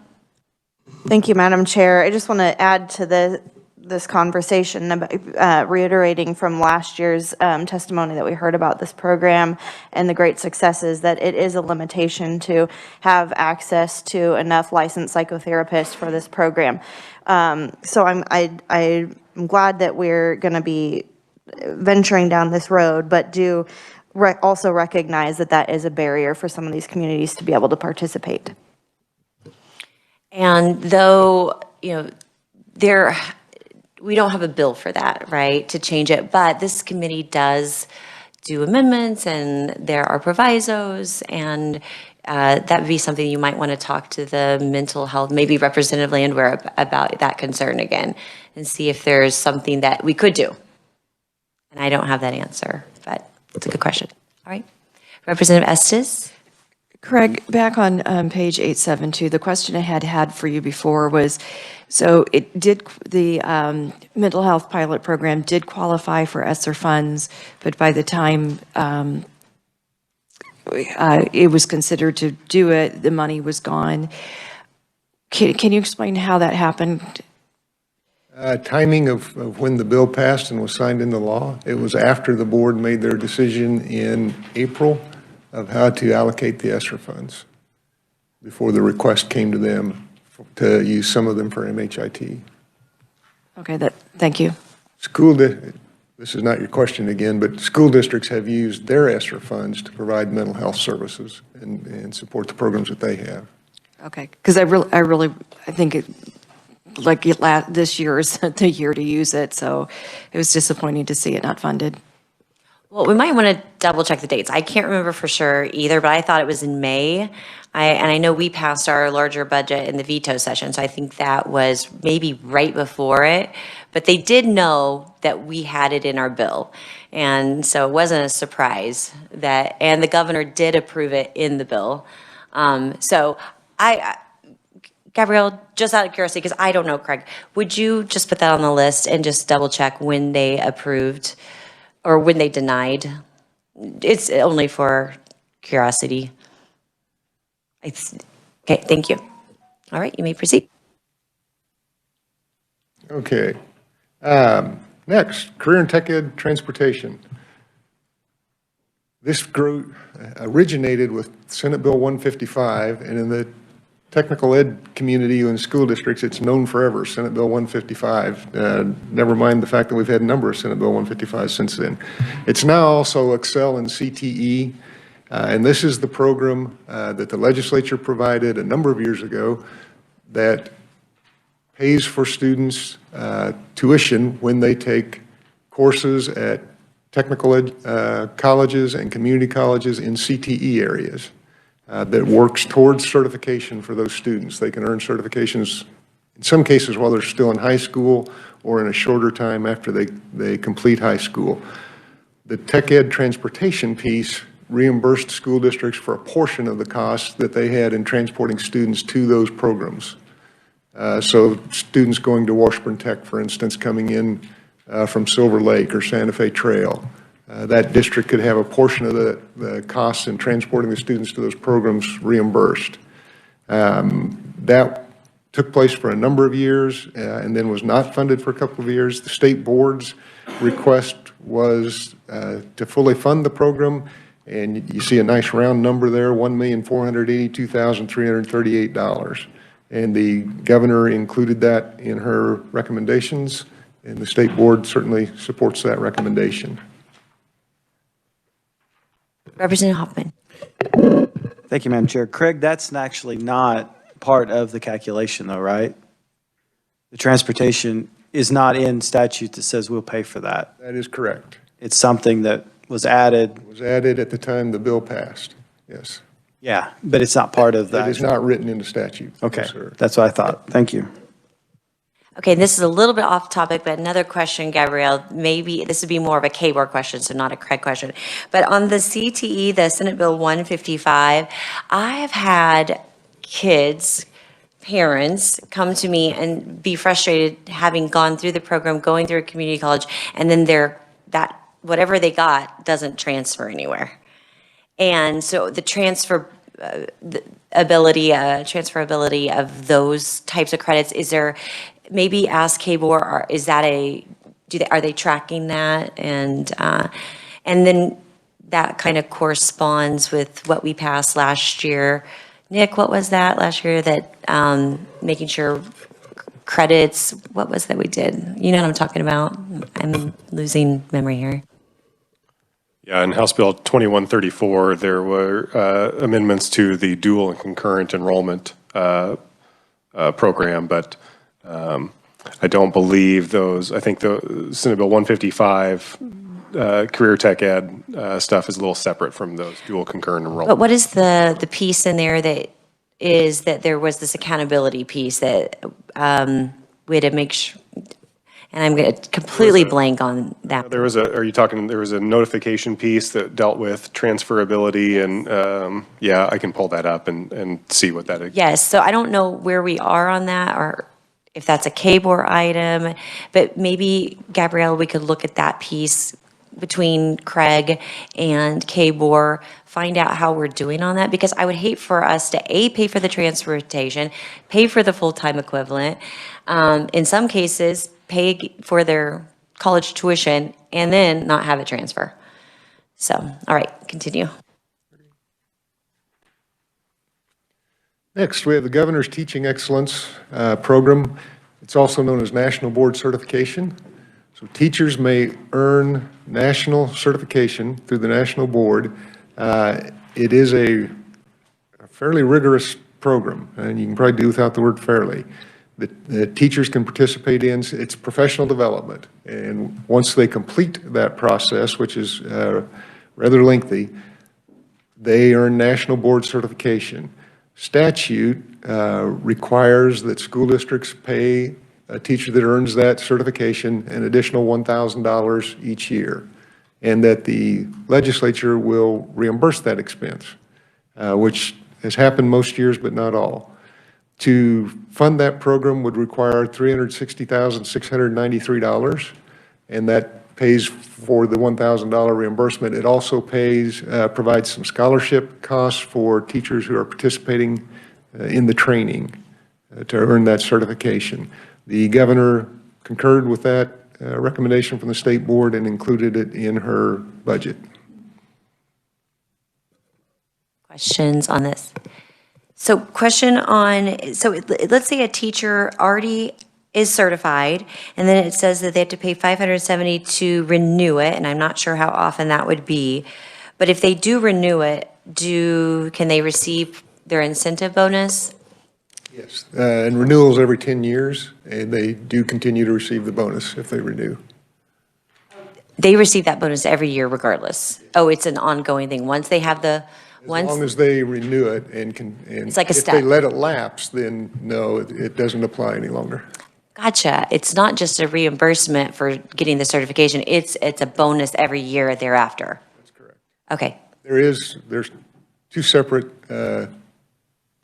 Thank you, Madam Chair. I just want to add to this conversation about reiterating from last year's testimony that we heard about this program and the great successes, that it is a limitation to have access to enough licensed psychotherapists for this program. So I'm glad that we're going to be venturing down this road, but do also recognize that that is a barrier for some of these communities to be able to participate. And though, we don't have a bill for that, right, to change it, but this committee does do amendments and there are provisos, and that would be something you might want to talk to the mental health, maybe Representative Landwehr about that concern again, and see if there's something that we could do. And I don't have that answer, but it's a good question. All right. Representative Estes? Craig, back on page 872, the question I had for you before was, so the mental health pilot program did qualify for ESSER funds, but by the time it was considered to do it, the money was gone. Can you explain how that happened? Timing of when the bill passed and was signed into law, it was after the board made their decision in April of how to allocate the ESSER funds before the request came to them to use some of them for MHIT. Okay, thank you. This is not your question again, but school districts have used their ESSER funds to provide mental health services and support the programs that they have. Okay, because I think this year is the year to use it, so it was disappointing to see it not funded. Well, we might want to double check the dates. I can't remember for sure either, but I thought it was in May. And I know we passed our larger budget in the veto session, so I think that was maybe right before it. But they did know that we had it in our bill. And so it wasn't a surprise and the governor did approve it in the bill. Gabrielle, just out of curiosity, because I don't know, Craig, would you just put that on the list and just double check when they approved or when they denied? It's only for curiosity. Okay, thank you. All right, you may proceed. Okay. Next, career and tech ed transportation. This originated with Senate Bill 155, and in the technical ed community and school districts, it's known forever, Senate Bill 155. Never mind the fact that we've had a number of Senate Bill 155 since then. It's now also Excel and CTE, and this is the program that the legislature provided a number of years ago that pays for students tuition when they take courses at technical ed colleges and community colleges in CTE areas. That works towards certification for those students. They can earn certifications in some cases while they're still in high school or in a shorter time after they complete high school. The tech ed transportation piece reimbursed school districts for a portion of the costs that they had in transporting students to those programs. So students going to Washburn Tech, for instance, coming in from Silver Lake or Santa Fe Trail, that district could have a portion of the costs in transporting the students to those programs reimbursed. That took place for a number of years and then was not funded for a couple of years. The state board's request was to fully fund the program, and you see a nice round number there, $1,482,338. And the governor included that in her recommendations, and the state board certainly supports that recommendation. Representative Hoffman. Thank you, Madam Chair. Craig, that's actually not part of the calculation though, right? The transportation is not in statute that says we'll pay for that. That is correct. It's something that was added. It was added at the time the bill passed, yes. Yeah, but it's not part of It that. is not written into statute. No, Okay, sir. that's what I thought. Thank you. Okay, this is a little bit off topic, but another question, Gabrielle, maybe this would be more of a K-Board question, so not a Craig question. But on the CTE, the Senate Bill 155, I have had kids, parents come to me and be frustrated having gone through the program, going through a community college, and then that whatever they got doesn't transfer anywhere. And so the transferability of those types of credits, is there, maybe ask K-Board, or is that are they tracking that? And then that kind of corresponds with what we passed last year. Nick, what was that last year that, making sure credits, what was that we did? You know what I'm talking about? I'm losing memory here. Yeah, in House Bill 2134, there were amendments to the dual and concurrent enrollment program, but I don't believe those. I think the Senate Bill 155 career tech ed stuff is a little separate from those dual concurrent enrollment. But what is the piece in there that is that there was this accountability piece that we had to make sure, and I'm going to completely blank on that. There was there was a notification piece that dealt with transferability, and yeah, I can pull that up and see what that is. Yes, so I don't know where we are on that, or if that's a K-Board item, but maybe, Gabrielle, we could look at that piece between Craig and K-Board, find out how we're doing on that, because I would hate for us to, A, pay for the transportation, pay for the full-time equivalent, in some cases, pay for their college tuition, and then not have it transfer. So, all right, continue. Next, we have the Governor's Teaching Excellence Program. It's also known as National Board Certification. So teachers may earn national certification through the National Board. It is a fairly rigorous program, and you can probably do without the word fairly. The teachers can participate in its professional development, and once they complete that process, which is rather lengthy, they earn national board certification. Statute requires that school districts pay a teacher that earns that certification an additional $1,000 each year, and that the legislature will reimburse that expense, which has happened most years, but not all. To fund that program would require $360,693, and that pays for the $1,000 reimbursement. It also provides some scholarship costs for teachers who are participating in the training to earn that certification. The governor concurred with that recommendation from the state board and included it in her budget. Questions on this? So question on, so let's say a teacher already is certified, and then it says that they have to pay $570 to renew it, and I'm not sure how often that would be. But if they do renew it, can they receive their incentive bonus? Yes, and renewals every 10 years, and they do continue to receive the bonus if they renew. They receive that bonus every year regardless. Oh, it's an ongoing thing. Once they have the, As long as they renew it and It's like a if step. they let it lapse, then no, it doesn't apply any longer. Gotcha. It's not just a reimbursement for getting the certification. It's a bonus every year thereafter. That's correct. Okay. There's two separate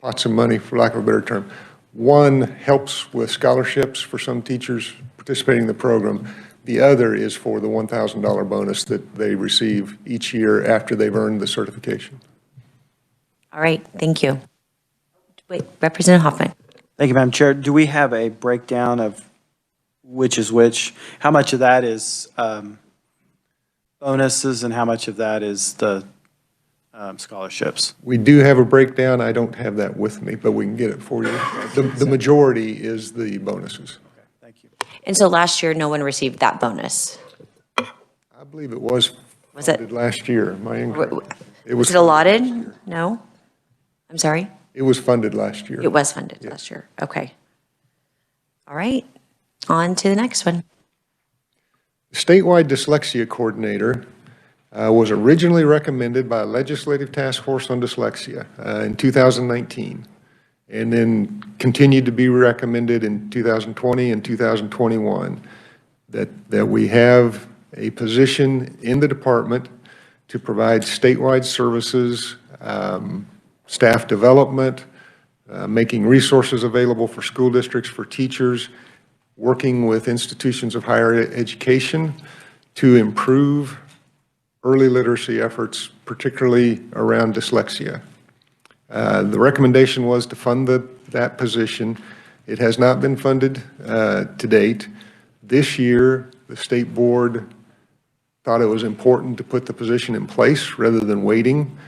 pots of money, for lack of a better term. One helps with scholarships for some teachers participating in the program. The other is for the $1,000 bonus that they receive each year after they've earned the certification. All right. Thank you. Wait, Representative Hoffman. Thank you, Madam Chair. Do we have a breakdown of which is which? How much of that is bonuses and how much of that is the scholarships? We do have a breakdown. I don't have that with me, but we can get it for you. The majority is the bonuses. Okay, thank you. And so last year, no one received that bonus. I believe it was Was it? funded last year. Am I incorrect? It Was it funded allotted? last year. No? I'm sorry? It was funded last year. It was funded last year. Okay. All right. On to the next one. Statewide Dyslexia Coordinator was originally recommended by a Legislative Task Force on Dyslexia in 2019, and then continued to be recommended in 2020 and 2021, that we have a position in the department to provide statewide services, staff development, making resources available for school districts, for teachers, working with institutions of higher education to improve early literacy efforts, particularly around dyslexia. The recommendation was to fund that position. It has not been funded to date. This year, the state board thought it was important to put the position in place rather than waiting.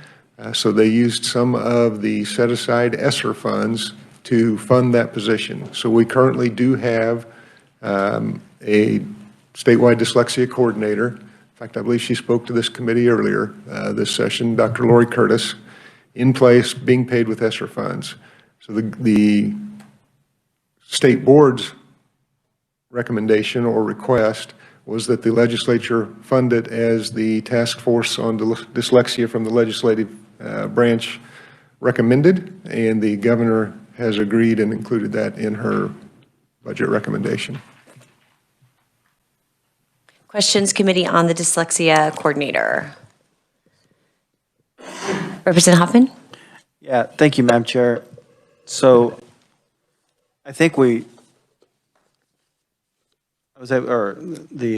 So they used some of the set-aside ESSER funds to fund that position. So we currently do have a statewide dyslexia coordinator. In fact, I believe she spoke to this committee earlier this session, Dr. Lori Curtis, in place, being paid with ESSER funds. So the state board's recommendation or request was that the legislature fund it as the task force on dyslexia from the legislative branch recommended, and the governor has agreed and included that in her budget recommendation. Questions, committee on the Dyslexia Coordinator? Representative Hoffman? Yeah, thank you, Madam Chair. So I think the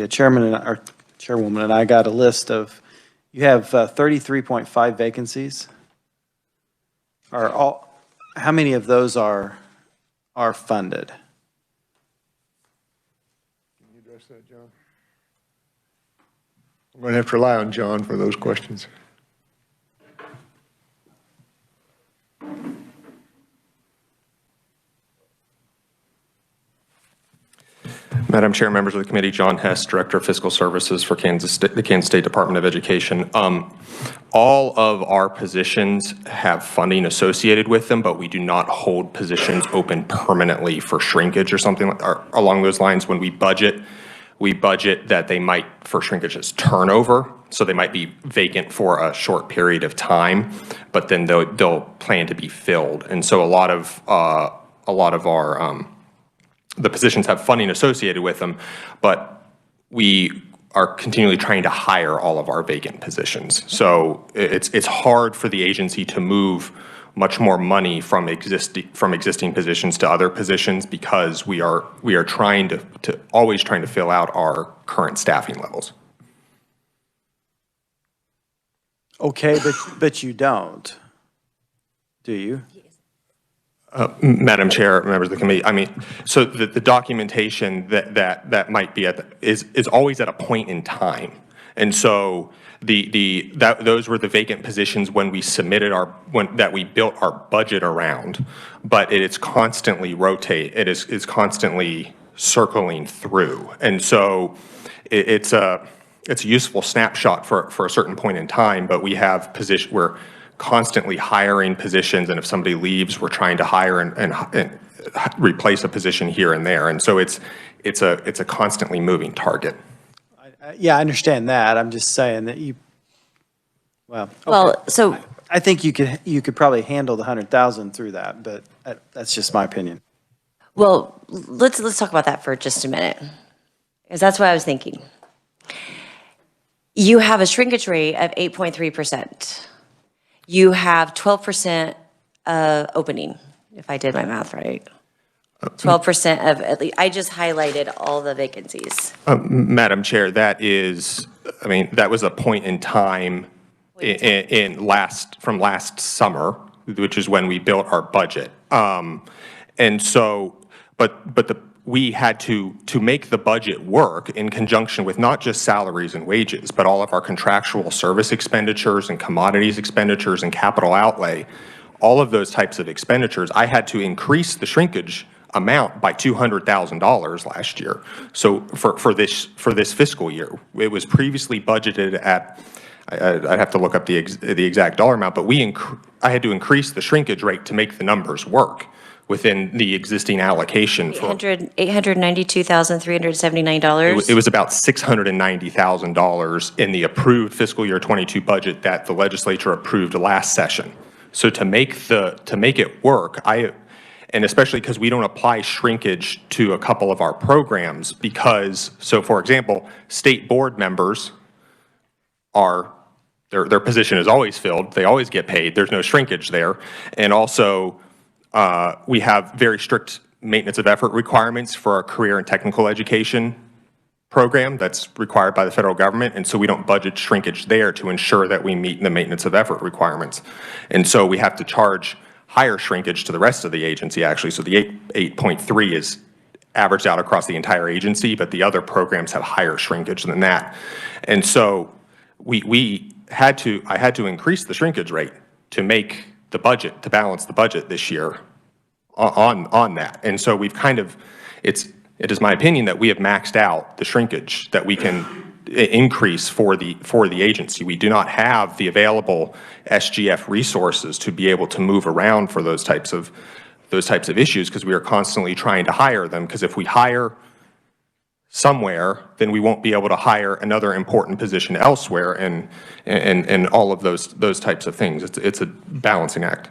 chairman and our chairwoman and I got a list of, you have 33.5 vacancies. How many of those are funded? Can you address that, John? I'm going to have to rely on John for those questions. Madam Chair, members of the committee, John Hess, Director of Fiscal Services for the Kansas State Department of Education. All of our positions have funding associated with them, but we do not hold positions open permanently for shrinkage or something along those lines. When we budget that they might, for shrinkage as turnover, so they might be vacant for a short period of time, but then they'll plan to be filled. And so a lot of our the positions have funding associated with them, but we are continually trying to hire all of our vacant positions. So it's hard for the agency to move much more money from existing positions to other positions, because we are trying to always trying to fill out our current staffing levels. Okay, but you don't, do you? Madam Chair, members of the committee, I mean, so the documentation that might be is always at a point in time, and so those were the vacant positions when we submitted that we built our budget around, but it's constantly it's constantly circling through, and so it's a useful snapshot for a certain point in time, but we have we're constantly hiring positions, and if somebody leaves, we're trying to hire and replace a position here and there, and so it's a constantly moving target. Yeah, I understand that. I'm just saying that okay. Well, so I think you could probably handle the 100,000 through that, but that's just my opinion. well, let's talk about that for just a minute, because that's what I was thinking. You have a shrinkage rate of 8.3%. You have 12% opening, if I did my math right. 12% of, at least, I just highlighted all the vacancies. Madam Chair, that was a point in time from last summer, which is when we built our budget. And so, we had to make the budget work in conjunction with not just salaries and wages, but all of our contractual service expenditures and commodities expenditures and capital outlay, all of those types of expenditures. I had to increase the shrinkage amount by $200,000 last year. So for this fiscal year, it was previously budgeted at, I'd have to look up the exact dollar amount, but I had to increase the shrinkage rate to make the numbers work within the existing allocation for. $892,379. It was about $690,000 in the approved fiscal year 22 budget that the legislature approved last session. So to make it work, and especially because we don't apply shrinkage to a couple of our programs because, so for example, state board members their position is always filled, they always get paid, there's no shrinkage there. And also, we have very strict maintenance of effort requirements for our career and technical education program that's required by the federal government, and so we don't budget shrinkage there to ensure that we meet the maintenance of effort requirements. And so we have to charge higher shrinkage to the rest of the agency, actually. So the 8.3 is averaged out across the entire agency, but the other programs have higher shrinkage than that. And so I had to increase the shrinkage rate to make the budget, to balance the budget this year on that. And so we've kind of, it is my opinion that we have maxed out the shrinkage that we can increase for the agency. We do not have the available SGF resources to be able to move around for those types of issues because we are constantly trying to hire them, because if we hire somewhere, then we won't be able to hire another important position elsewhere, and all of those types of things. It's a balancing act.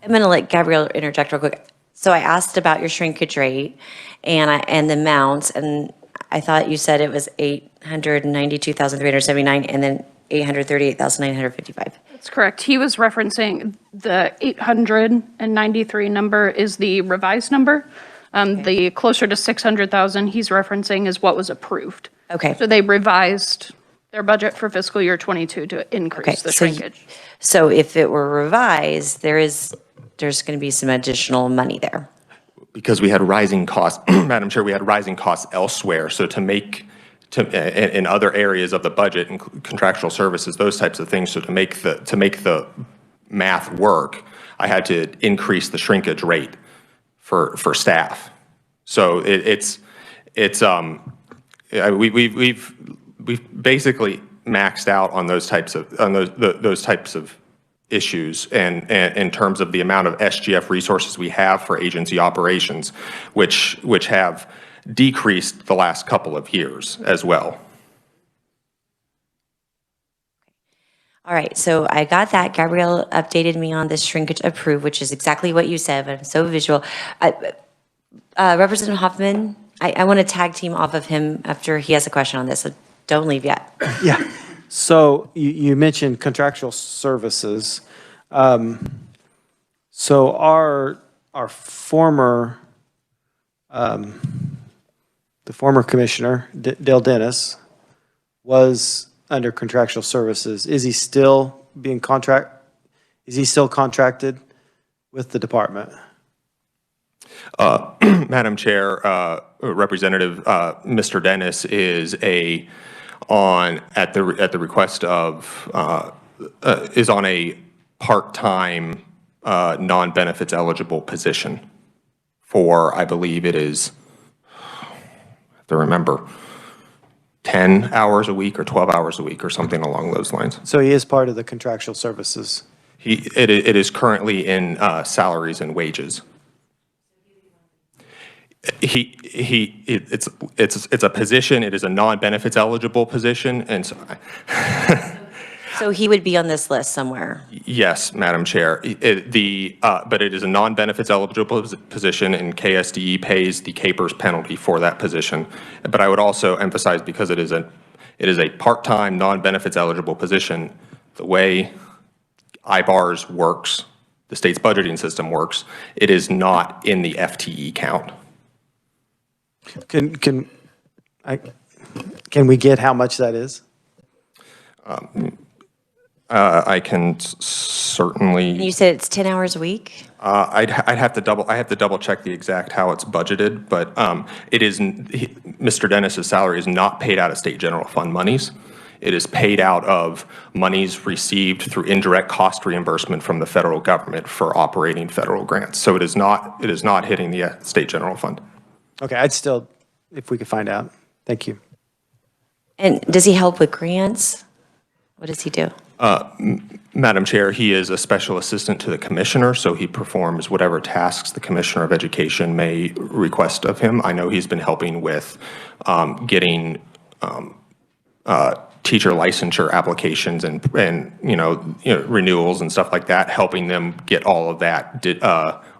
I'm going to let Gabrielle interject real quick. So I asked about your shrinkage rate and the amounts, and I thought you said it was $892,379 and then $838,955. That's correct. He was referencing the 893 number is the revised number. The closer to 600,000 he's referencing is what was approved. Okay. So they revised their budget for fiscal year 22 to increase the shrinkage. So if it were revised, there's going to be some additional money there. Because we had rising costs, Madam Chair, we had rising costs elsewhere. So in other areas of the budget, and contractual services, those types of things. So to make the math work, I had to increase the shrinkage rate for staff. So we've basically maxed out on those types of issues, and in terms of the amount of SGF resources we have for agency operations, which have decreased the last couple of years as well. All right, so I got that. Gabrielle updated me on this shrinkage approved, which is exactly what you said, but I'm so visual. Representative Hoffman, I want to tag team off of him after he has a question on this, so don't leave yet. Yeah. So you mentioned contractual services. So our former, the former commissioner, Dale Dennis, was under contractual services. Is he still contracted with the department? Madam Chair, Representative, Mr. Dennis is at the request of is on a part-time non-benefits eligible position for, I believe it is, I have to remember, 10 hours a week or 12 hours a week or something along those lines. So he is part of the contractual services. It is currently in salaries and wages. It's a position. It is a non-benefits eligible position, and so. So he would be on this list somewhere. Yes, Madam Chair. But it is a non-benefits eligible position, and KSDE pays the CAPERS penalty for that position. But I would also emphasize, because it is a part-time non-benefits eligible position, the way IBARS works, the state's budgeting system works, it is not in the FTE count. Can we get how much that is? I can certainly. And you said it's 10 hours a week? I'd have to double check the exact how it's budgeted, but it is, Mr. Dennis's salary is not paid out of state general fund monies. It is paid out of monies received through indirect cost reimbursement from the federal government for operating federal grants. So it is not hitting the state general fund. Okay, I'd still, if we could find out. Thank you. And does he help with grants? What does he do? Madam Chair, he is a special assistant to the commissioner, so he performs whatever tasks the Commissioner of Education may request of him. I know he's been helping with getting teacher licensure applications and renewals and stuff like that, helping them get all of that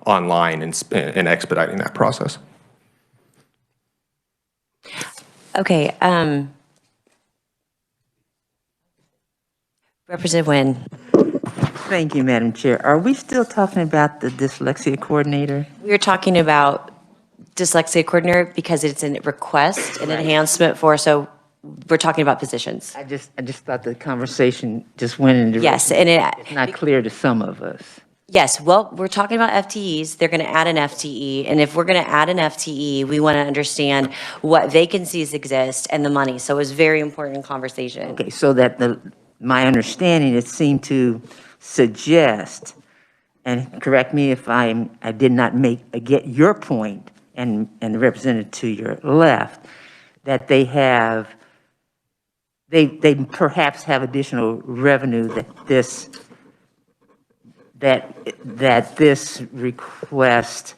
online and expediting that process. Okay, Representative Nguyen. Thank you, Madam Chair. Are we still talking about the Dyslexia Coordinator? We are talking about Dyslexia Coordinator because it's a request, an enhancement for, so we're talking about positions. I just thought the conversation just went in. Yes, and it's not clear to some of us. Yes, well, we're talking about FTEs. They're going to add an FTE. And if we're going to add an FTE, we want to understand what vacancies exist and the money. So it was very important conversation. Okay, so that my understanding, it seemed to suggest, and correct me if I did not get your point, and the representative to your left, that they perhaps have additional revenue that this request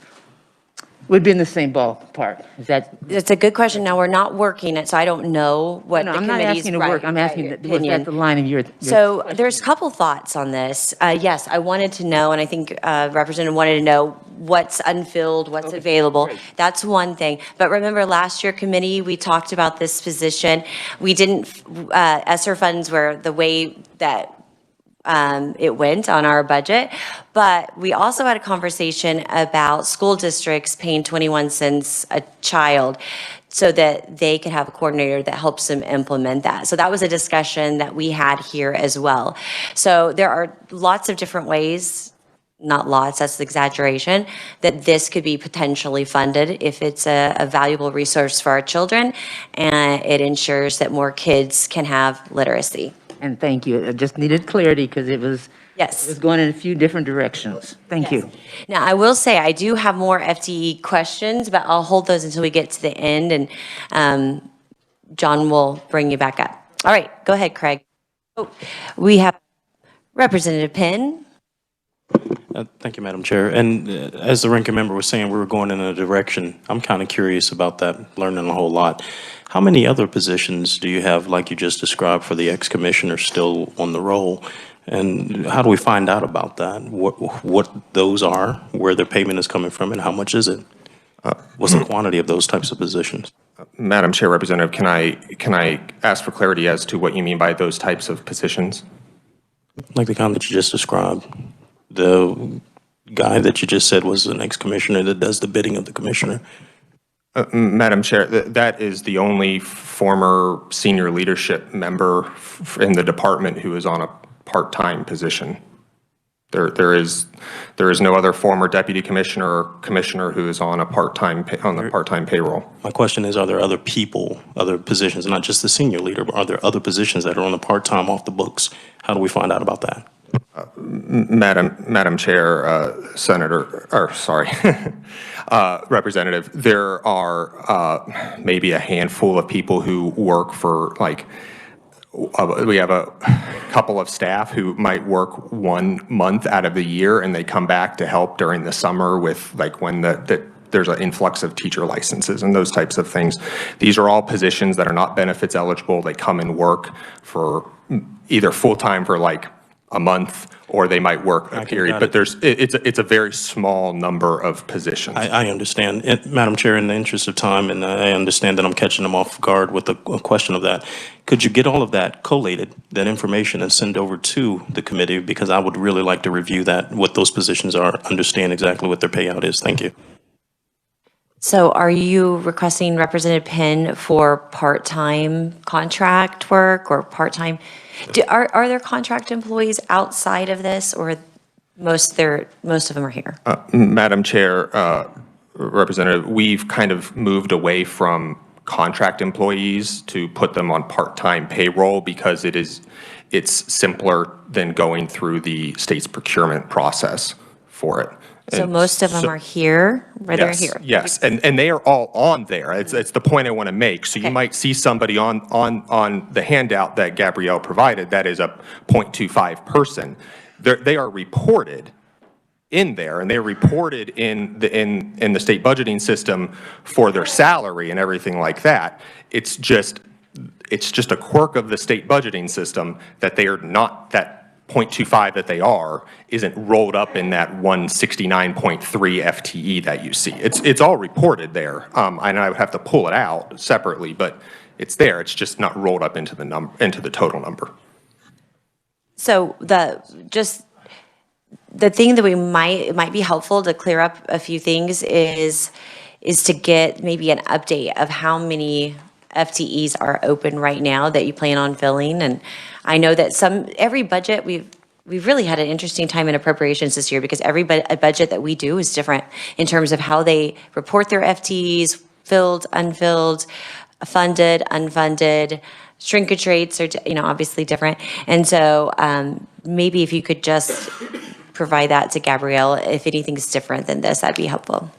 would be in the same ballpark. Is that? It's a good question. Now, we're not working it, so I don't know what the I'm not committee's asking to work. I'm asking, was that the line of your So there's a couple thoughts on this. Yes, I wanted to know, and I think Representative wanted to know what's unfilled, what's available. great. That's one thing. But remember, last year committee, we talked about this position. We didn't, ESSER funds were the way that it went on our budget, but we also had a conversation about school districts paying 21 cents a child so that they could have a coordinator that helps them implement that. So that was a discussion that we had here as well. So there are lots of different ways, not lots, that's the exaggeration, that this could be potentially funded if it's a valuable resource for our children and it ensures that more kids can have literacy. And thank you. I just needed clarity because it was going in a few different directions. Thank you. Now, I will say, I do have more FTE questions, but I'll hold those until we get to the end, and John will bring you back up. All right, go ahead, Craig. Oh, we have Representative Penn. Thank you, Madam Chair. And as the ranking member was saying, we were going in a direction. I'm kind of curious about that, learning a whole lot. How many other positions do you have, like you just described, for the ex-commissioner still on the roll? And how do we find out about that? What those are, where their payment is coming from, and how much is it? What's the quantity of those types of positions? Madam Chair, Representative, can I ask for clarity as to what you mean by those types of positions? Like the kind that you just described. The guy that you just said was an ex-commissioner that does the bidding of the commissioner. Madam Chair, that is the only former senior leadership member in the department who is on a part-time position. There is no other former deputy commissioner or commissioner who is on the part-time payroll. My question is, are there other people, other positions, not just the senior leader, but are there other positions that are on the part-time off the books? How do we find out about that? Madam Chair, Representative, there are maybe a handful of people who work for, like, we have a couple of staff who might work 1 month out of the year and they come back to help during the summer with, like, when there's an influx of teacher licenses and those types of things. These are all positions that are not benefits eligible. They come and work for either full-time for like a month, or they might work a period, but it's a very small number of positions. I understand. Madam Chair, in the interest of time, and I understand that I'm catching them off guard with a question of that, could you get all of that collated, that information, and send over to the committee? Because I would really like to review that, what those positions are, understand exactly what their payout is. Thank you. So are you requesting, Representative Penn, for part-time contract work or part-time? Are there contract employees outside of this, or most of them are here? Madam Chair, Representative, we've kind of moved away from contract employees to put them on part-time payroll because it's simpler than going through the state's procurement process for it. So And most of them so- are here, where they're Yes, here. yes, and they are all on there. It's the point I want to make. So you Okay. might see somebody on the handout that Gabrielle provided that is a .25 person. They are reported in there, and they're reported in the state budgeting system for their salary and everything like that. It's just a quirk of the state budgeting system that they are not, that .25 that they are isn't rolled up in that 169.3 FTE that you see. It's all reported there. And I would have to pull it out separately, but it's there. It's just not rolled up into the total number. So the thing that it might be helpful to clear up a few things is to get maybe an update of how many FTEs are open right now that you plan on filling. And I know that every budget, we've really had an interesting time in appropriations this year because every budget that we do is different in terms of how they report their FTEs, filled, unfilled, funded, unfunded. Shrinkage rates are, obviously different. And so maybe if you could just provide that to Gabrielle, if anything's different than this, that'd be helpful.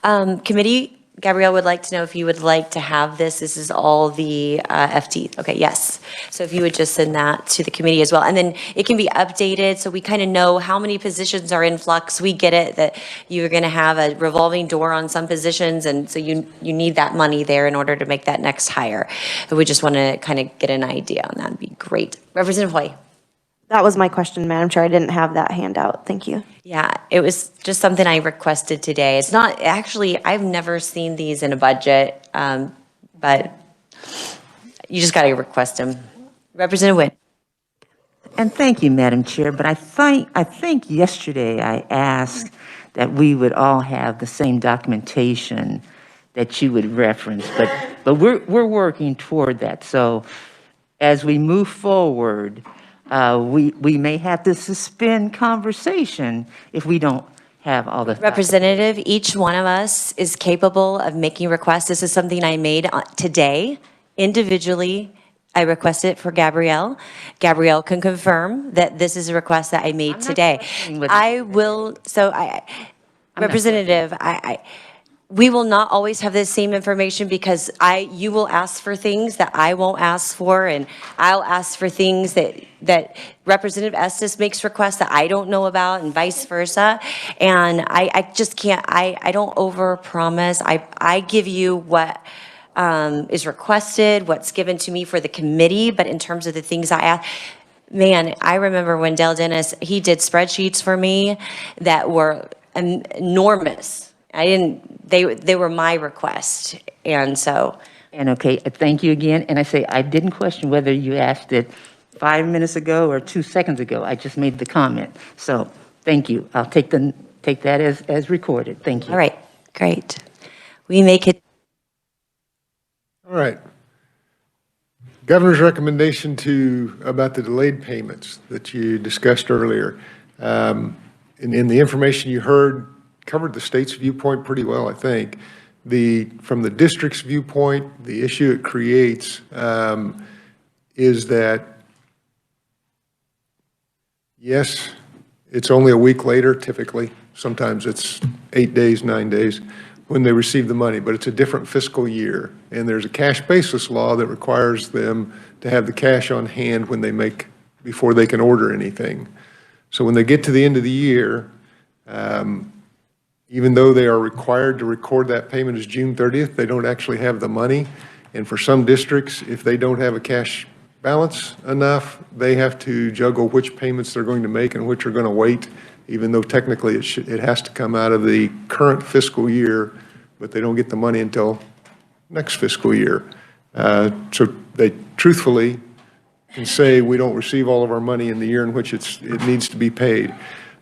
Committee, Gabrielle would like to know if you would like to have this. This is all the FT. Okay, yes. So if you would just send that to the committee as well. And then it can be updated so we kind of know how many positions are in flux. We get it that you're going to have a revolving door on some positions. And so you need that money there in order to make that next hire. And we just want to kind of get an idea on that. Would be great. Representative Hoy. That was my question, Madam Chair. I didn't have that handout. Thank you. Yeah, it was just something I requested today. It's not, actually, I've never seen these in a budget, but you just got to request them. Representative Witt. And thank you, Madam Chair, but I think yesterday I asked that we would all have the same documentation that you would reference, but we're working toward that. So as we move forward, we may have to suspend conversation if we don't have all the. Representative, each one of us is capable of making requests. This is something I made today individually. I requested it for Gabrielle. Gabrielle can confirm that this is a request that I made today. I will, Representative, we will not always have the same information because you will ask for things that I won't ask for, and I'll ask for things that Representative Estes makes requests that I don't know about, and vice versa. And I just can't, I don't overpromise. I give you what is requested, what's given to me for the committee, but in terms of the things I ask, man, I remember when Dale Dennis, he did spreadsheets for me that were enormous. They were my request, and so. And okay, thank you again. And I say, I didn't question whether you asked it 5 minutes ago or 2 seconds ago. I just made the comment. So thank you. I'll take that as recorded. Thank you. All right, great. We make it. All right. Governor's recommendation about the delayed payments that you discussed earlier. In the information you heard, covered the state's viewpoint pretty well, I think. From the district's viewpoint, the issue it creates is that, yes, it's only a week later typically. Sometimes it's 8 days, 9 days when they receive the money, but it's a different fiscal year. And there's a cash basis law that requires them to have the cash on hand before they can order anything. So when they get to the end of the year, even though they are required to record that payment as June 30th, they don't actually have the money. And for some districts, if they don't have a cash balance enough, they have to juggle which payments they're going to make and which are going to wait, even though technically it has to come out of the current fiscal year, but they don't get the money until next fiscal year. So they truthfully can say we don't receive all of our money in the year in which it needs to be paid.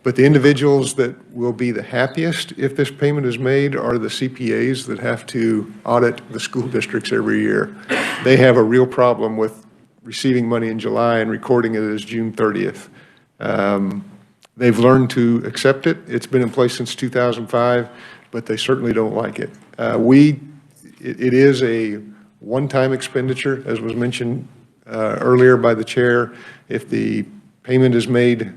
But the individuals that will be the happiest if this payment is made are the CPAs that have to audit the school districts every year. They have a real problem with receiving money in July and recording it as June 30th. They've learned to accept it. It's been in place since 2005, but they certainly don't like it. It is a one-time expenditure, as was mentioned earlier by the chair. If the payment is made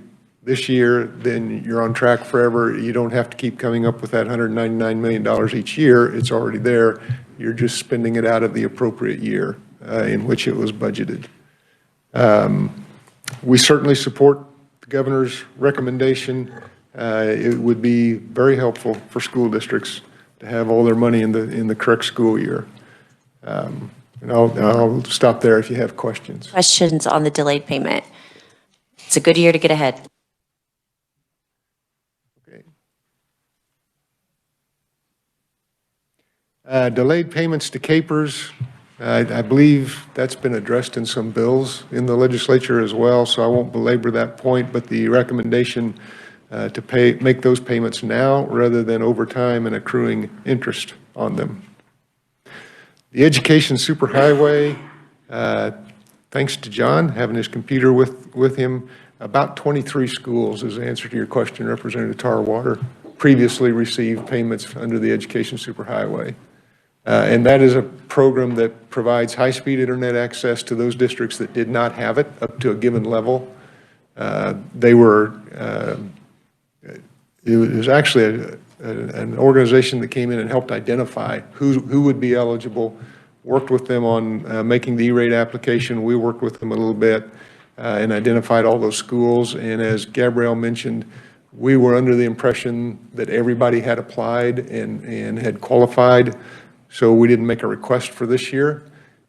this year, then you're on track forever. You don't have to keep coming up with that $199 million each year. It's already there. You're just spending it out of the appropriate year in which it was budgeted. We certainly support the governor's recommendation. It would be very helpful for school districts to have all their money in the correct school year. And I'll stop there if you have questions. Questions on the delayed payment? It's a good year to get ahead. Delayed payments to capers, I believe that's been addressed in some bills in the legislature as well, so I won't belabor that point, but the recommendation to make those payments now rather than over time and accruing interest on them. The education superhighway, thanks to John having his computer with him, about 23 schools, as an answer to your question, Representative Tarwater, previously received payments under the education superhighway. And that is a program that provides high-speed internet access to those districts that did not have it up to a given level. It was actually an organization that came in and helped identify who would be eligible, worked with them on making the E-rate application. We worked with them a little bit and identified all those schools. And as Gabrielle mentioned, we were under the impression that everybody had applied and had qualified. So we didn't make a request for this year,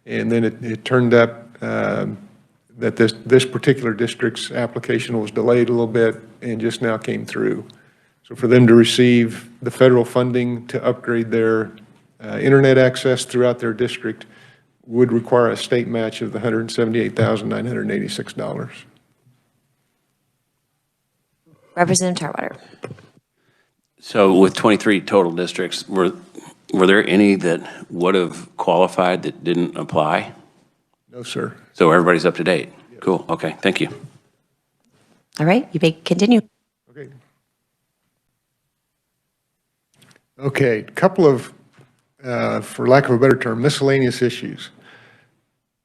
and then it turned up that this particular district's application was delayed a little bit and just now came through. So for them to receive the federal funding to upgrade their internet access throughout their district would require a state match of the $178,986. Representative Tarwater. So with 23 total districts, were there any that would have qualified that didn't apply? No, sir. So everybody's up to date? Yes. Cool, okay, thank you. All right, you may continue. Okay. Okay, a couple of, for lack of a better term, miscellaneous issues.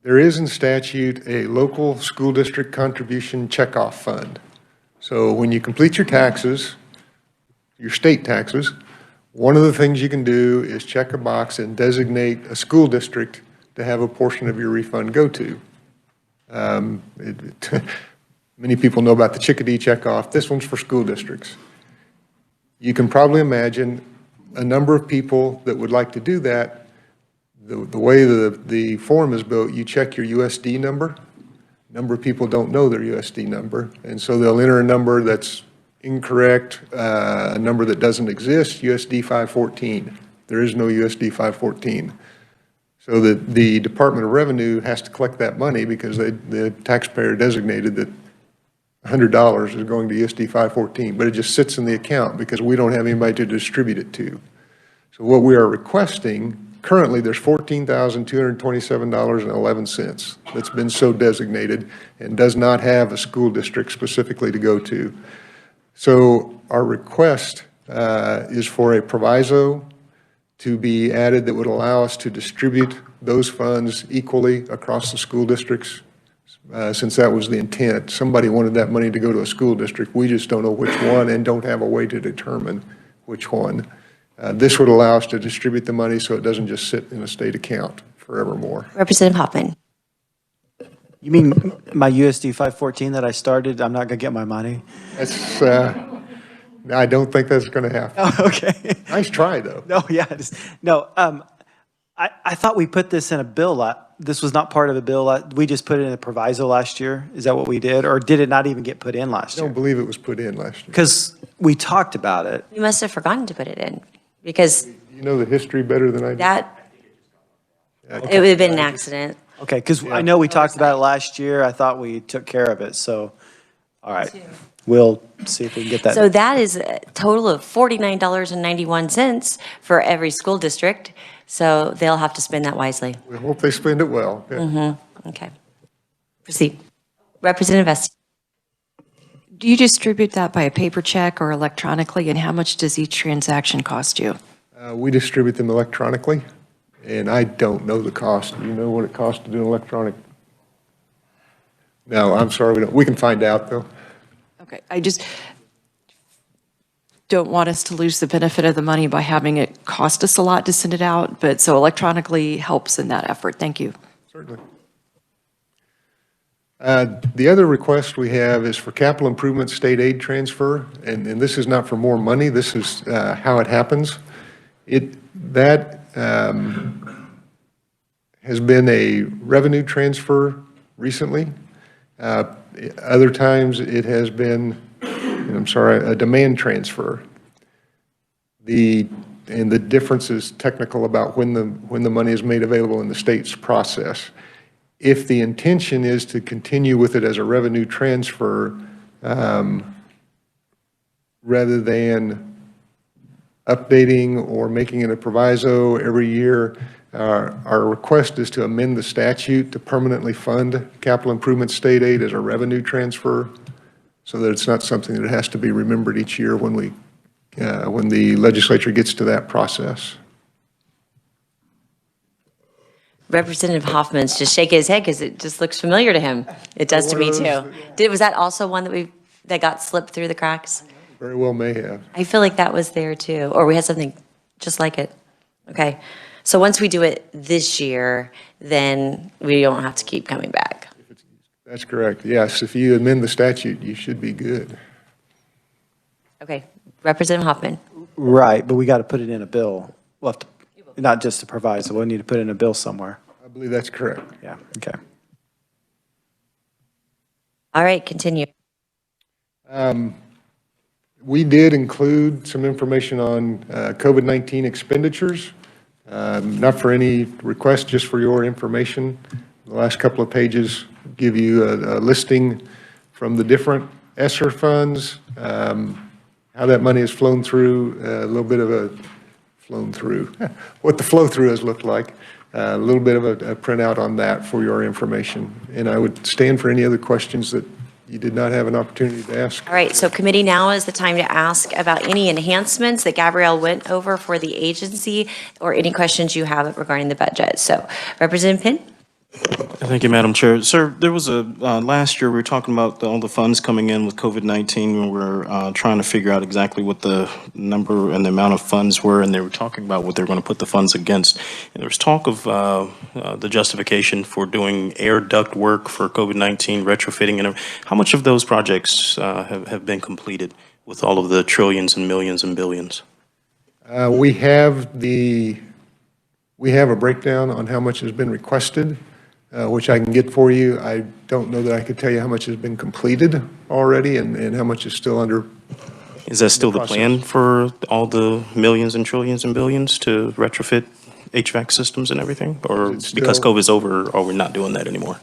There is in statute a local school district contribution checkoff fund. So when you complete your taxes, your state taxes, one of the things you can do is check a box and designate a school district to have a portion of your refund go to. Many people know about the Chickadee checkoff. This one's for school districts. You can probably imagine a number of people that would like to do that. The way the form is built, you check your USD number. A number of people don't know their USD number, and so they'll enter a number that's incorrect, a number that doesn't exist, USD 514. There is no USD 514. So the Department of Revenue has to collect that money because the taxpayer designated that $100 is going to USD 514, but it just sits in the account because we don't have anybody to distribute it to. So what we are requesting, currently there's $14,227.11 that's been so designated and does not have a school district specifically to go to. So our request is for a proviso to be added that would allow us to distribute those funds equally across the school districts, since that was the intent. Somebody wanted that money to go to a school district. We just don't know which one and don't have a way to determine which one. This would allow us to distribute the money so it doesn't just sit in a state account forevermore. Representative Hoffman. You mean my USD 514 that I started, I'm not going to get my money? That's, I don't think that's going to happen. Oh, okay. Nice try, though. No, yeah. I thought we put this in a bill. This was not part of a bill. We just put it in a proviso last year. Is that what we did? Or did it not even get put in last I year? don't believe it was put in last year. Because we talked about it. You must have forgotten to put it in because You know the history better than I do. it would have been an accident. Okay, because I know we talked about it last year. I thought we took care of it. So, all right. We'll see if we can get that. So that is a total of $49.91 for every school district. So they'll have to spend that wisely. We hope they spend it well. Yeah. Okay. Proceed. Representative Vest. Do you distribute that by a paper check or electronically, and how much does each transaction cost you? We distribute them electronically, and I don't know the cost. Do you know what it costs to do an electronic? No, I'm sorry, we don't. We can find out, though. Okay, I just don't want us to lose the benefit of the money by having it cost us a lot to send it out, but so electronically helps in that effort. Thank you. Certainly. The other request we have is for capital improvement state aid transfer, and this is not for more money, this is how it happens. That has been a revenue transfer recently. Other times it has been, a demand transfer. And the difference is technical about when the money is made available in the state's process. If the intention is to continue with it as a revenue transfer, rather than updating or making it a proviso every year, our request is to amend the statute to permanently fund capital improvement state aid as a revenue transfer, so that it's not something that has to be remembered each year when the legislature gets to that process. Representative Hoffman's just shaking his head because it just looks familiar to him. It does to me too. Was that also one that got slipped through the cracks? Very well may have. I feel like that was there too, or we had something just like it. Okay, so once we do it this year, then we don't have to keep coming back. That's correct. Yes, if you amend the statute, you should be good. Okay, Representative Hoffman. Right, but we got to put it in a bill. We'll have to, not just to provide, so we'll need to put it in a bill somewhere. I believe that's correct. Yeah, okay. All right, continue. We did include some information on COVID-19 expenditures, not for any request, just for your information. The last couple of pages give you a listing from the different ESSER funds, how that money has flown through, a little bit of a flown through, what the flow through has looked like, a little bit of a printout on that for your information. And I would stand for any other questions that you did not have an opportunity to ask. All right, so committee, now is the time to ask about any enhancements that Gabrielle went over for the agency or any questions you have regarding the budget. So Representative Penn? Thank you, Madam Chair. Sir, there was last year we were talking about all the funds coming in with COVID-19 when we were trying to figure out exactly what the number and the amount of funds were, and they were talking about what they were going to put the funds against. And there was talk of the justification for doing air duct work for COVID-19, retrofitting, and how much of those projects have been completed with all of the trillions and millions and billions? We have a breakdown on how much has been requested, which I can get for you. I don't know that I could tell you how much has been completed already and how much is still under. Is that still the plan for all the millions and trillions and billions to retrofit HVAC systems and everything? Or because COVID's over, are we not doing that anymore?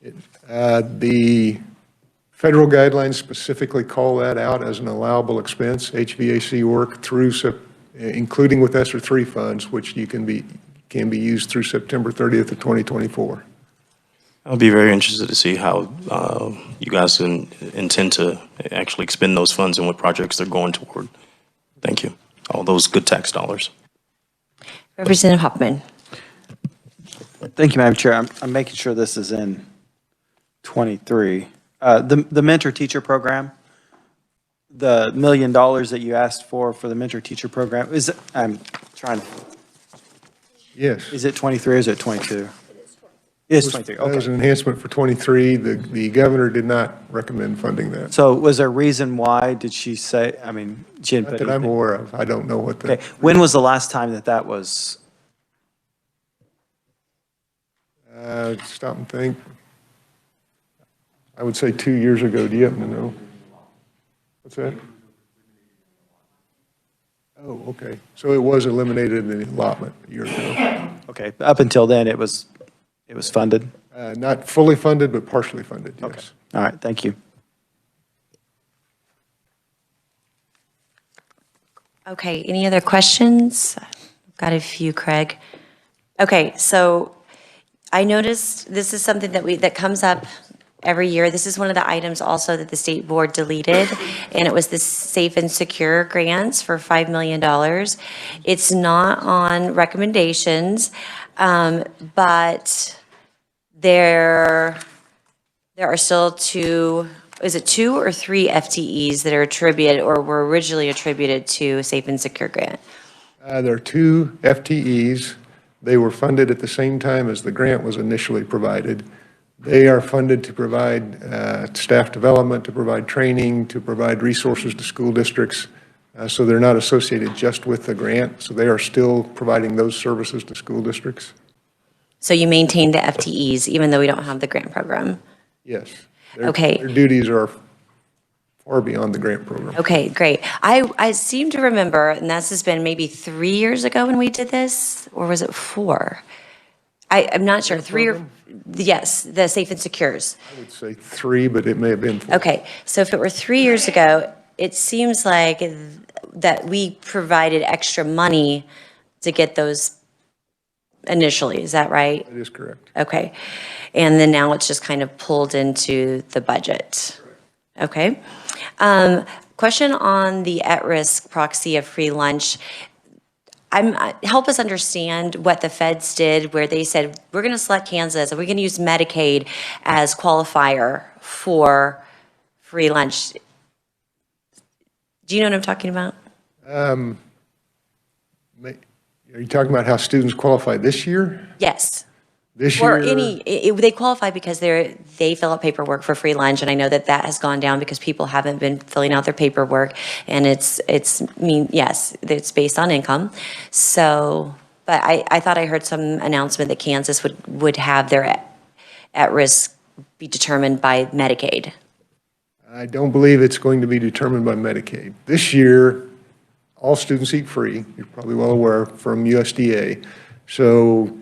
The federal guidelines specifically call that out as an allowable expense, HVAC work through, including with ESSER 3 funds, which can be used through September 30th of 2024. I'll be very interested to see how you guys intend to actually expend those funds and what projects they're going toward. Thank you. All those good tax dollars. Representative Hoffman. Thank you, Madam Chair. I'm making sure this is in 23. The mentor teacher program, the $1 million that you asked for the mentor teacher program, I'm trying to. Yes. Is it 23 or is it 22? It is 23, okay. That was an enhancement for 23. The governor did not recommend funding that. So was there a reason why? Did she say, I mean, she didn't Not put that I'm anything? aware of. I don't know what the. Okay, when was the last time that was? Stop and think. I would say 2 years ago. Do you happen to know? What's that? Oh, okay. So it was eliminated in the allotment a year ago. Okay, up until then, it was funded? Not fully funded, but partially funded, yes. Okay. All right, thank you. Okay, any other questions? Got a few, Craig. Okay, so I noticed this is something that comes up every year. This is one of the items also that the state board deleted, and it was the Safe and Secure grants for $5 million. It's not on recommendations, but there are still two is it 2 or 3 FTEs that are attributed or were originally attributed to Safe and Secure grant? There are 2 FTEs. They were funded at the same time as the grant was initially provided. They are funded to provide staff development, to provide training, to provide resources to school districts. So they're not associated just with the grant. So they are still providing those services to school districts. So you maintain the FTEs even though we don't have the grant program? Yes. Okay. Their duties are far beyond the grant program. Okay, great. I seem to remember, and this has been maybe 3 years ago when we did this, or was it 4? I'm not sure, 3 or, yes, the Safe and Secures. I would say 3, but it may have been 4. Okay, so if it were 3 years ago, it seems like that we provided extra money to get those initially, is that right? That is correct. Okay, and then now it's just kind of pulled into the budget. Okay. Question on the at-risk proxy of free lunch. Help us understand what the feds did where they said, we're going to select Kansas and we're going to use Medicaid as qualifier for free lunch. Do you know what I'm talking about? Are you talking about how students qualify this year? Yes. This Or year? they qualify because they fill out paperwork for free lunch, and I know that has gone down because people haven't been filling out their paperwork, and it's based on income. So, but I thought I heard some announcement that Kansas would have their at-risk be determined by Medicaid. I don't believe it's going to be determined by Medicaid. This year, all students eat free. You're probably well aware from USDA. So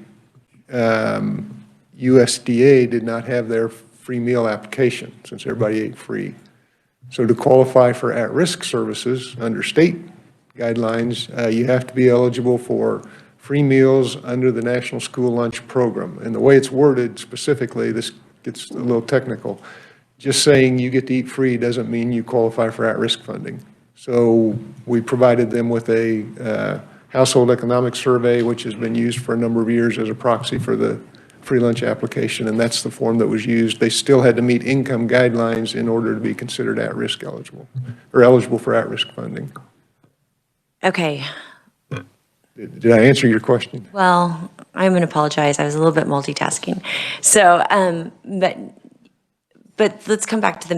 USDA did not have their free meal application since everybody ate free. So to qualify for at-risk services under state guidelines, you have to be eligible for free meals under the National School Lunch Program. And the way it's worded specifically, this gets a little technical, just saying you get to eat free doesn't mean you qualify for at-risk funding. So we provided them with a household economic survey, which has been used for a number of years as a proxy for the free lunch application, and that's the form that was used. They still had to meet income guidelines in order to be considered at-risk eligible, or eligible for at-risk funding. Okay. Did I answer your question? Well, I'm going to apologize. I was a little bit multitasking. So, but let's come back to the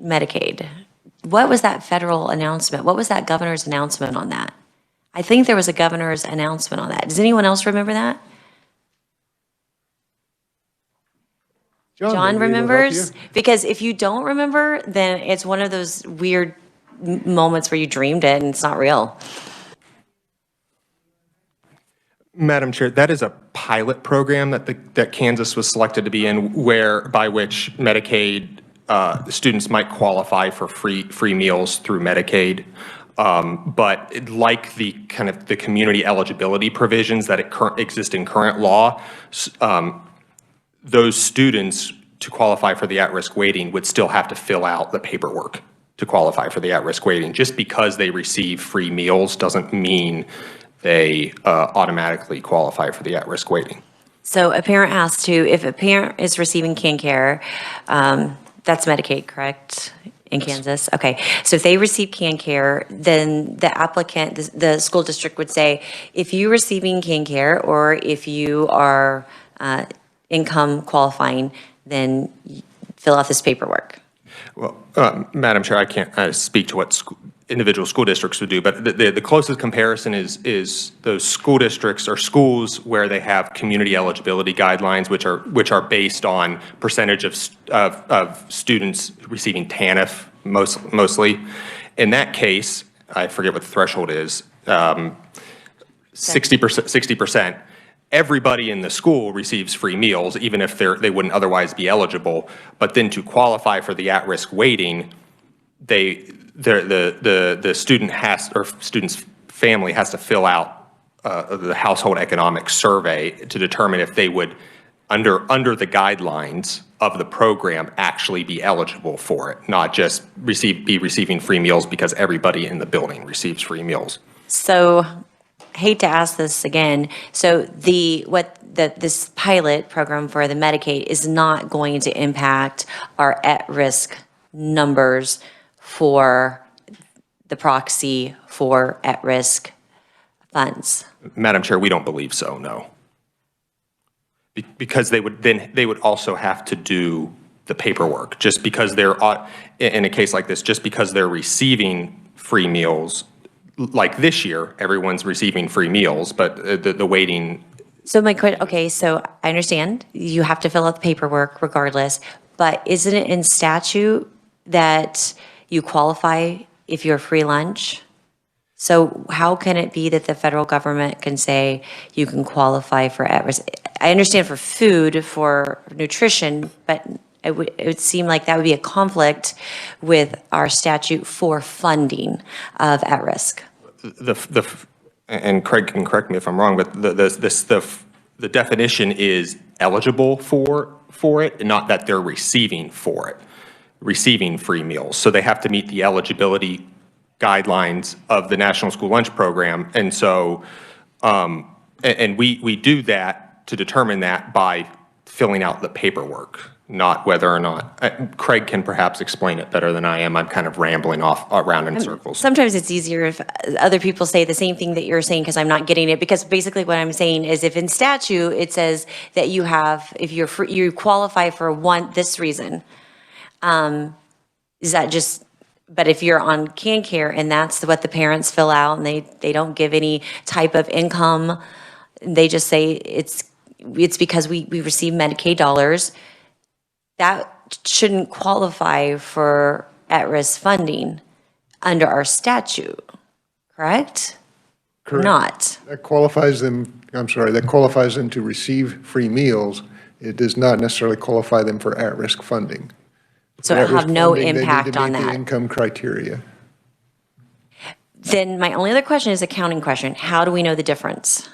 Medicaid. What was that federal announcement? What was that governor's announcement on that? I think there was a governor's announcement on that. Does anyone else remember that? John remembers? Because if you don't remember, then it's one of those weird moments where you dreamed it and it's not real. Madam Chair, that is a pilot program that Kansas was selected to be in, by which Medicaid students might qualify for free meals through Medicaid. But like the community eligibility provisions that exist in current law, those students to qualify for the at-risk weighting would still have to fill out the paperwork to qualify for the at-risk weighting. Just because they receive free meals doesn't mean they automatically qualify for the at-risk weighting. So a parent has to, if a parent is receiving CanCare, that's Medicaid, correct, in Kansas? Okay, so if they receive CanCare, then the applicant, the school district would say, if you're receiving CanCare or if you are income qualifying, then fill out this paperwork. Well, Madam Chair, I can't speak to what individual school districts would do, but the closest comparison is those school districts or schools where they have community eligibility guidelines, which are based on percentage of students receiving TANF mostly. In that case, I forget what the threshold is, 60%. Everybody in the school receives free meals, even if they wouldn't otherwise be eligible. But then to qualify for the at-risk weighting, the student student's family has to fill out the household economic survey to determine if they would, under the guidelines of the program, actually be eligible for it, not just be receiving free meals because everybody in the building receives free meals. So hate to ask this again. So this pilot program for the Medicaid is not going to impact our at-risk numbers for the proxy for at-risk funds. Madam Chair, we don't believe so, no. Because they would also have to do the paperwork, just because they're, in a case like this, just because they're receiving free meals, like this year, everyone's receiving free meals, but the waiting. So my question, okay, so I understand you have to fill out the paperwork regardless, but isn't it in statute that you qualify if you're free lunch? So how can it be that the federal government can say you can qualify for at-risk? I understand for food, for nutrition, but it would seem like that would be a conflict with our statute for funding of at-risk. And Craig can correct me if I'm wrong, but the definition is eligible for it, not that they're receiving for it, receiving free meals. So they have to meet the eligibility guidelines of the National School Lunch Program. And so, and we do that to determine that by filling out the paperwork, not whether or not, Craig can perhaps explain it better than I am. I'm kind of rambling off around in circles. Sometimes it's easier if other people say the same thing that you're saying because I'm not getting it. Because basically what I'm saying is if in statute it says that you have, if you're free, you qualify for this reason, is that just, but if you're on CanCare and that's what the parents fill out and they don't give any type of income, they just say it's because we receive Medicaid dollars, that shouldn't qualify for at-risk funding under our statute, correct? Correct. Not. That qualifies them, I'm sorry, that qualifies them to receive free meals. It does not necessarily qualify them for at-risk funding. So it'll have no impact on They need to meet the that. income criteria. Then my only other question is a counting question. How do we know the difference?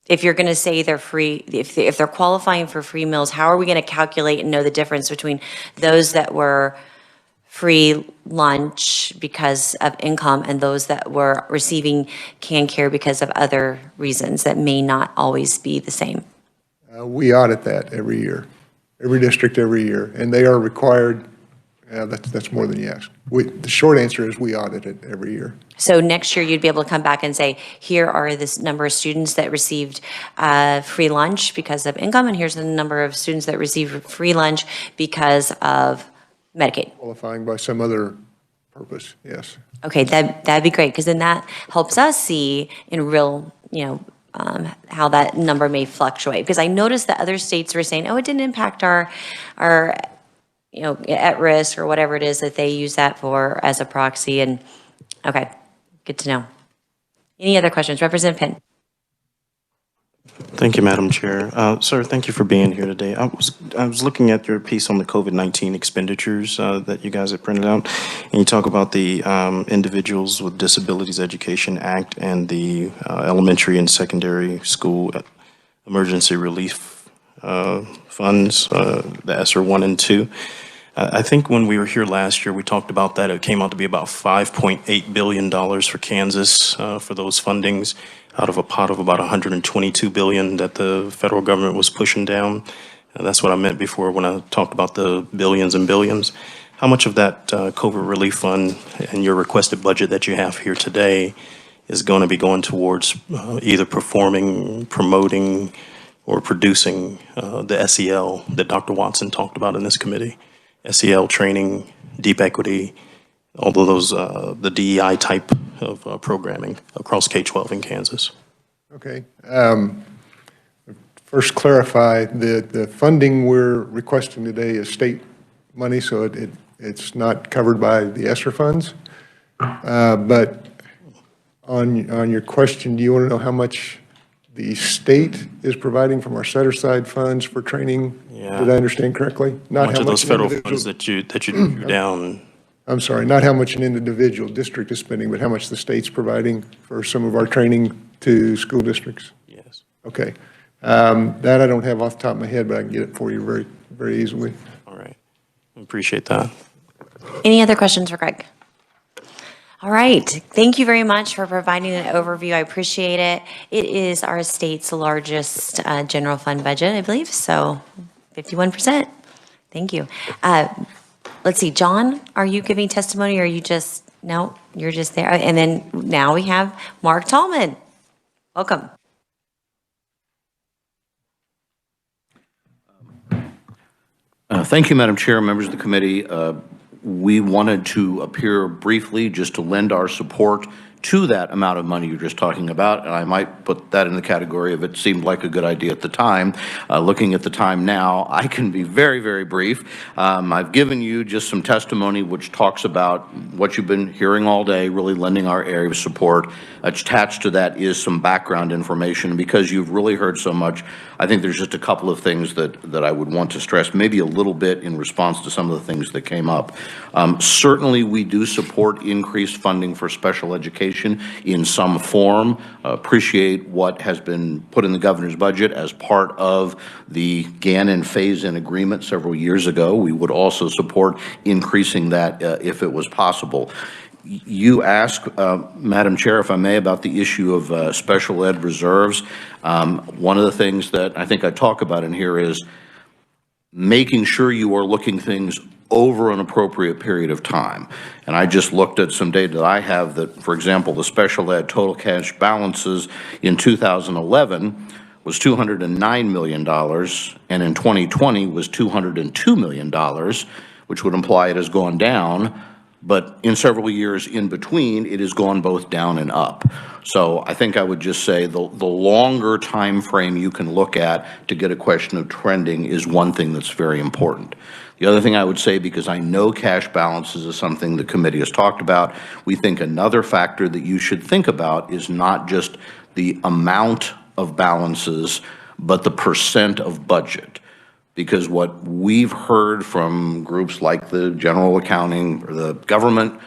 If you're going to say they're free, if they're qualifying for free meals, how are we going to calculate and know the difference between those that were free lunch because of income and those that were receiving CanCare because of other reasons that may not always be the same? We audit that every year, every district every year, and they are required. That's more than yes. The short answer is we audit it every year. So next year, you'd be able to come back and say, here are this number of students that received free lunch because of income, and here's the number of students that received free lunch because of Medicaid. Qualifying by some other purpose, yes. Okay, that'd be great, because then that helps us see in real, how that number may fluctuate. Because I noticed that other states were saying, oh, it didn't impact our at risk or whatever it is that they use that for as a proxy. And okay, good to know. Any other questions? Representative Penn. Thank you, Madam Chair. Sir, thank you for being here today. I was looking at your piece on the COVID-19 expenditures that you guys have printed out, and you talk about the Individuals with Disabilities Education Act and the elementary and secondary school emergency relief funds, the ESSER 1 and 2. I think when we were here last year, we talked about that. It came out to be about $5.8 billion for Kansas for those fundings out of a pot of about $122 billion that the federal government was pushing down. And that's what I meant before when I talked about the billions and billions. How much of that COVID relief fund and your requested budget that you have here today is going to be going towards either performing, promoting, or producing the SEL that Dr. Watson talked about in this committee? SEL training, deep equity, all of those, the DEI type of programming across K-12 in Kansas. Okay. First clarify, the funding we're requesting today is state money, so it's not covered by the ESSER funds. But on your question, do you want to know how much the state is providing from our set-aside funds for training? Yeah. Did I understand correctly? How much of those federal funds that you drew down? I'm sorry, not how much an individual district is spending, but how much the state's providing for some of our training to school districts? Yes. Okay. That I don't have off the top of my head, but I can get it for you very, very easily. All right. Appreciate that. Any other questions for Greg? All right. Thank you very much for providing an overview. I appreciate it. It is our state's largest general fund budget, I believe, so 51%. Thank you. Let's see, John, are you giving testimony or are you just, no, you're just there? And then now we have Mark Tallman. Welcome. Thank you, Madam Chair, members of the committee. We wanted to appear briefly just to lend our support to that amount of money you're just talking about, and I might put that in the category of it seemed like a good idea at the time. Looking at the time now, I can be very, very brief. I've given you just some testimony which talks about what you've been hearing all day, really lending our area of support. Attached to that is some background information. Because you've really heard so much, I think there's just a couple of things that I would want to stress, maybe a little bit in response to some of the things that came up. Certainly, we do support increased funding for special education in some form. Appreciate what has been put in the governor's budget as part of the Gannon phase-in agreement several years ago. We would also support increasing that if it was possible. You asked, Madam Chair, if I may, about the issue of special ed reserves. One of the things that I think I talk about in here is making sure you are looking things over an appropriate period of time. And I just looked at some data that I have that, for example, the special ed total cash balances in 2011 was $209 million, and in 2020 was $202 million, which would imply it has gone down. But in several years in between, it has gone both down and up. So I think I would just say the longer time frame you can look at to get a question of trending is one thing that's very important. The other thing I would say, because I know cash balances is something the committee has talked about, we think another factor that you should think about is not just the amount of balances, but the percent of budget. Because what we've heard from groups like the General Accounting or the Government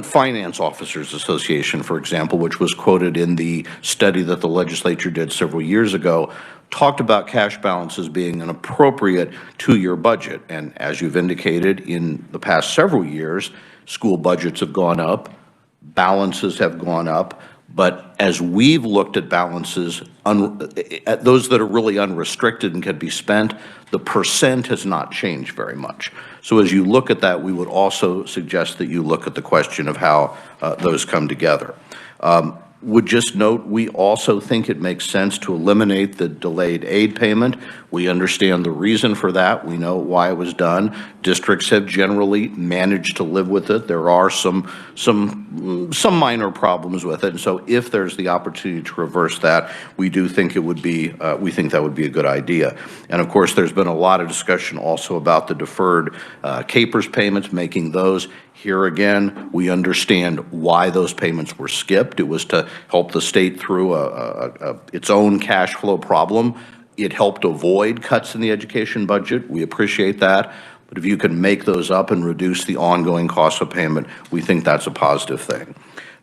Finance Officers Association, for example, which was quoted in the study that the legislature did several years ago, talked about cash balances being an appropriate two-year budget. And as you've indicated, in the past several years, school budgets have gone up, balances have gone up. But as we've looked at balances, at those that are really unrestricted and can be spent, the percent has not changed very much. So as you look at that, we would also suggest that you look at the question of how those come together. Would just note, we also think it makes sense to eliminate the delayed aid payment. We understand the reason for that. We know why it was done. Districts have generally managed to live with it. There are some minor problems with it. And so if there's the opportunity to reverse that, we do think it would be, we think that would be a good idea. And of course, there's been a lot of discussion also about the deferred CAPERS payments, making those. Here again, we understand why those payments were skipped. It was to help the state through its own cash flow problem. It helped avoid cuts in the education budget. We appreciate that. But if you can make those up and reduce the ongoing cost of payment, we think that's a positive thing.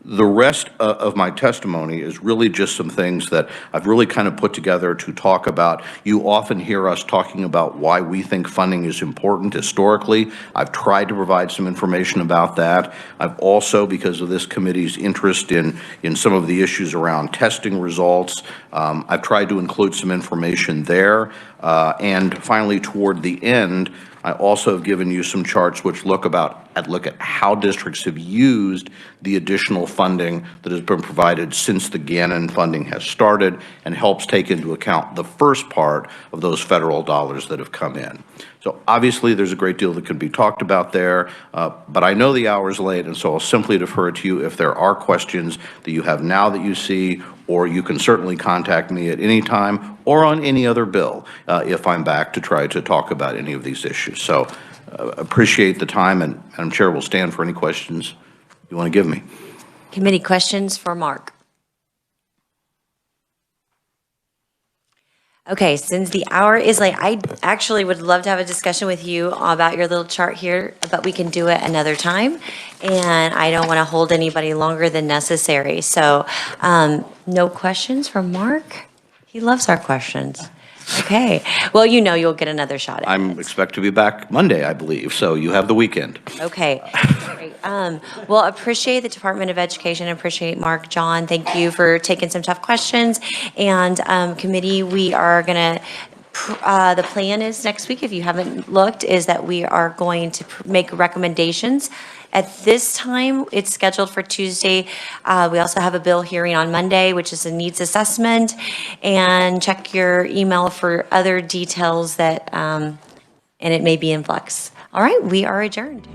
The rest of my testimony is really just some things that I've really kind of put together to talk about. You often hear us talking about why we think funding is important historically. I've tried to provide some information about that. I've also, because of this committee's interest in some of the issues around testing results, I've tried to include some information there. And finally, toward the end, I also have given you some charts which look at how districts have used the additional funding that has been provided since the Gannon funding has started, and helps take into account the first part of those federal dollars that have come in. So obviously there's a great deal that could be talked about there, but I know the hour is late, and so I'll simply defer to you if there are questions that you have now that you see, or you can certainly contact me at any time or on any other bill if I'm back to try to talk about any of these issues. So appreciate the time, and Madam Chair will stand for any questions you want to give me. Committee questions for Mark. Okay, since the hour is late, I actually would love to have a discussion with you about your little chart here, but we can do it another time. And I don't want to hold anybody longer than necessary. So no questions from Mark? He loves our questions. Okay. Well, you know you'll get another shot at it. I'm expect to be back Monday, I believe, so you have the weekend. Okay. Great. Well, appreciate the Department of Education, appreciate Mark, John, thank you for taking some tough questions. And committee, we are going to, the plan is next week, if you haven't looked, is that we are going to make recommendations. At this time, it's scheduled for Tuesday. We also have a bill hearing on Monday, which is a needs assessment. And check your email for other details that, and it may be in flux. All right, we are adjourned.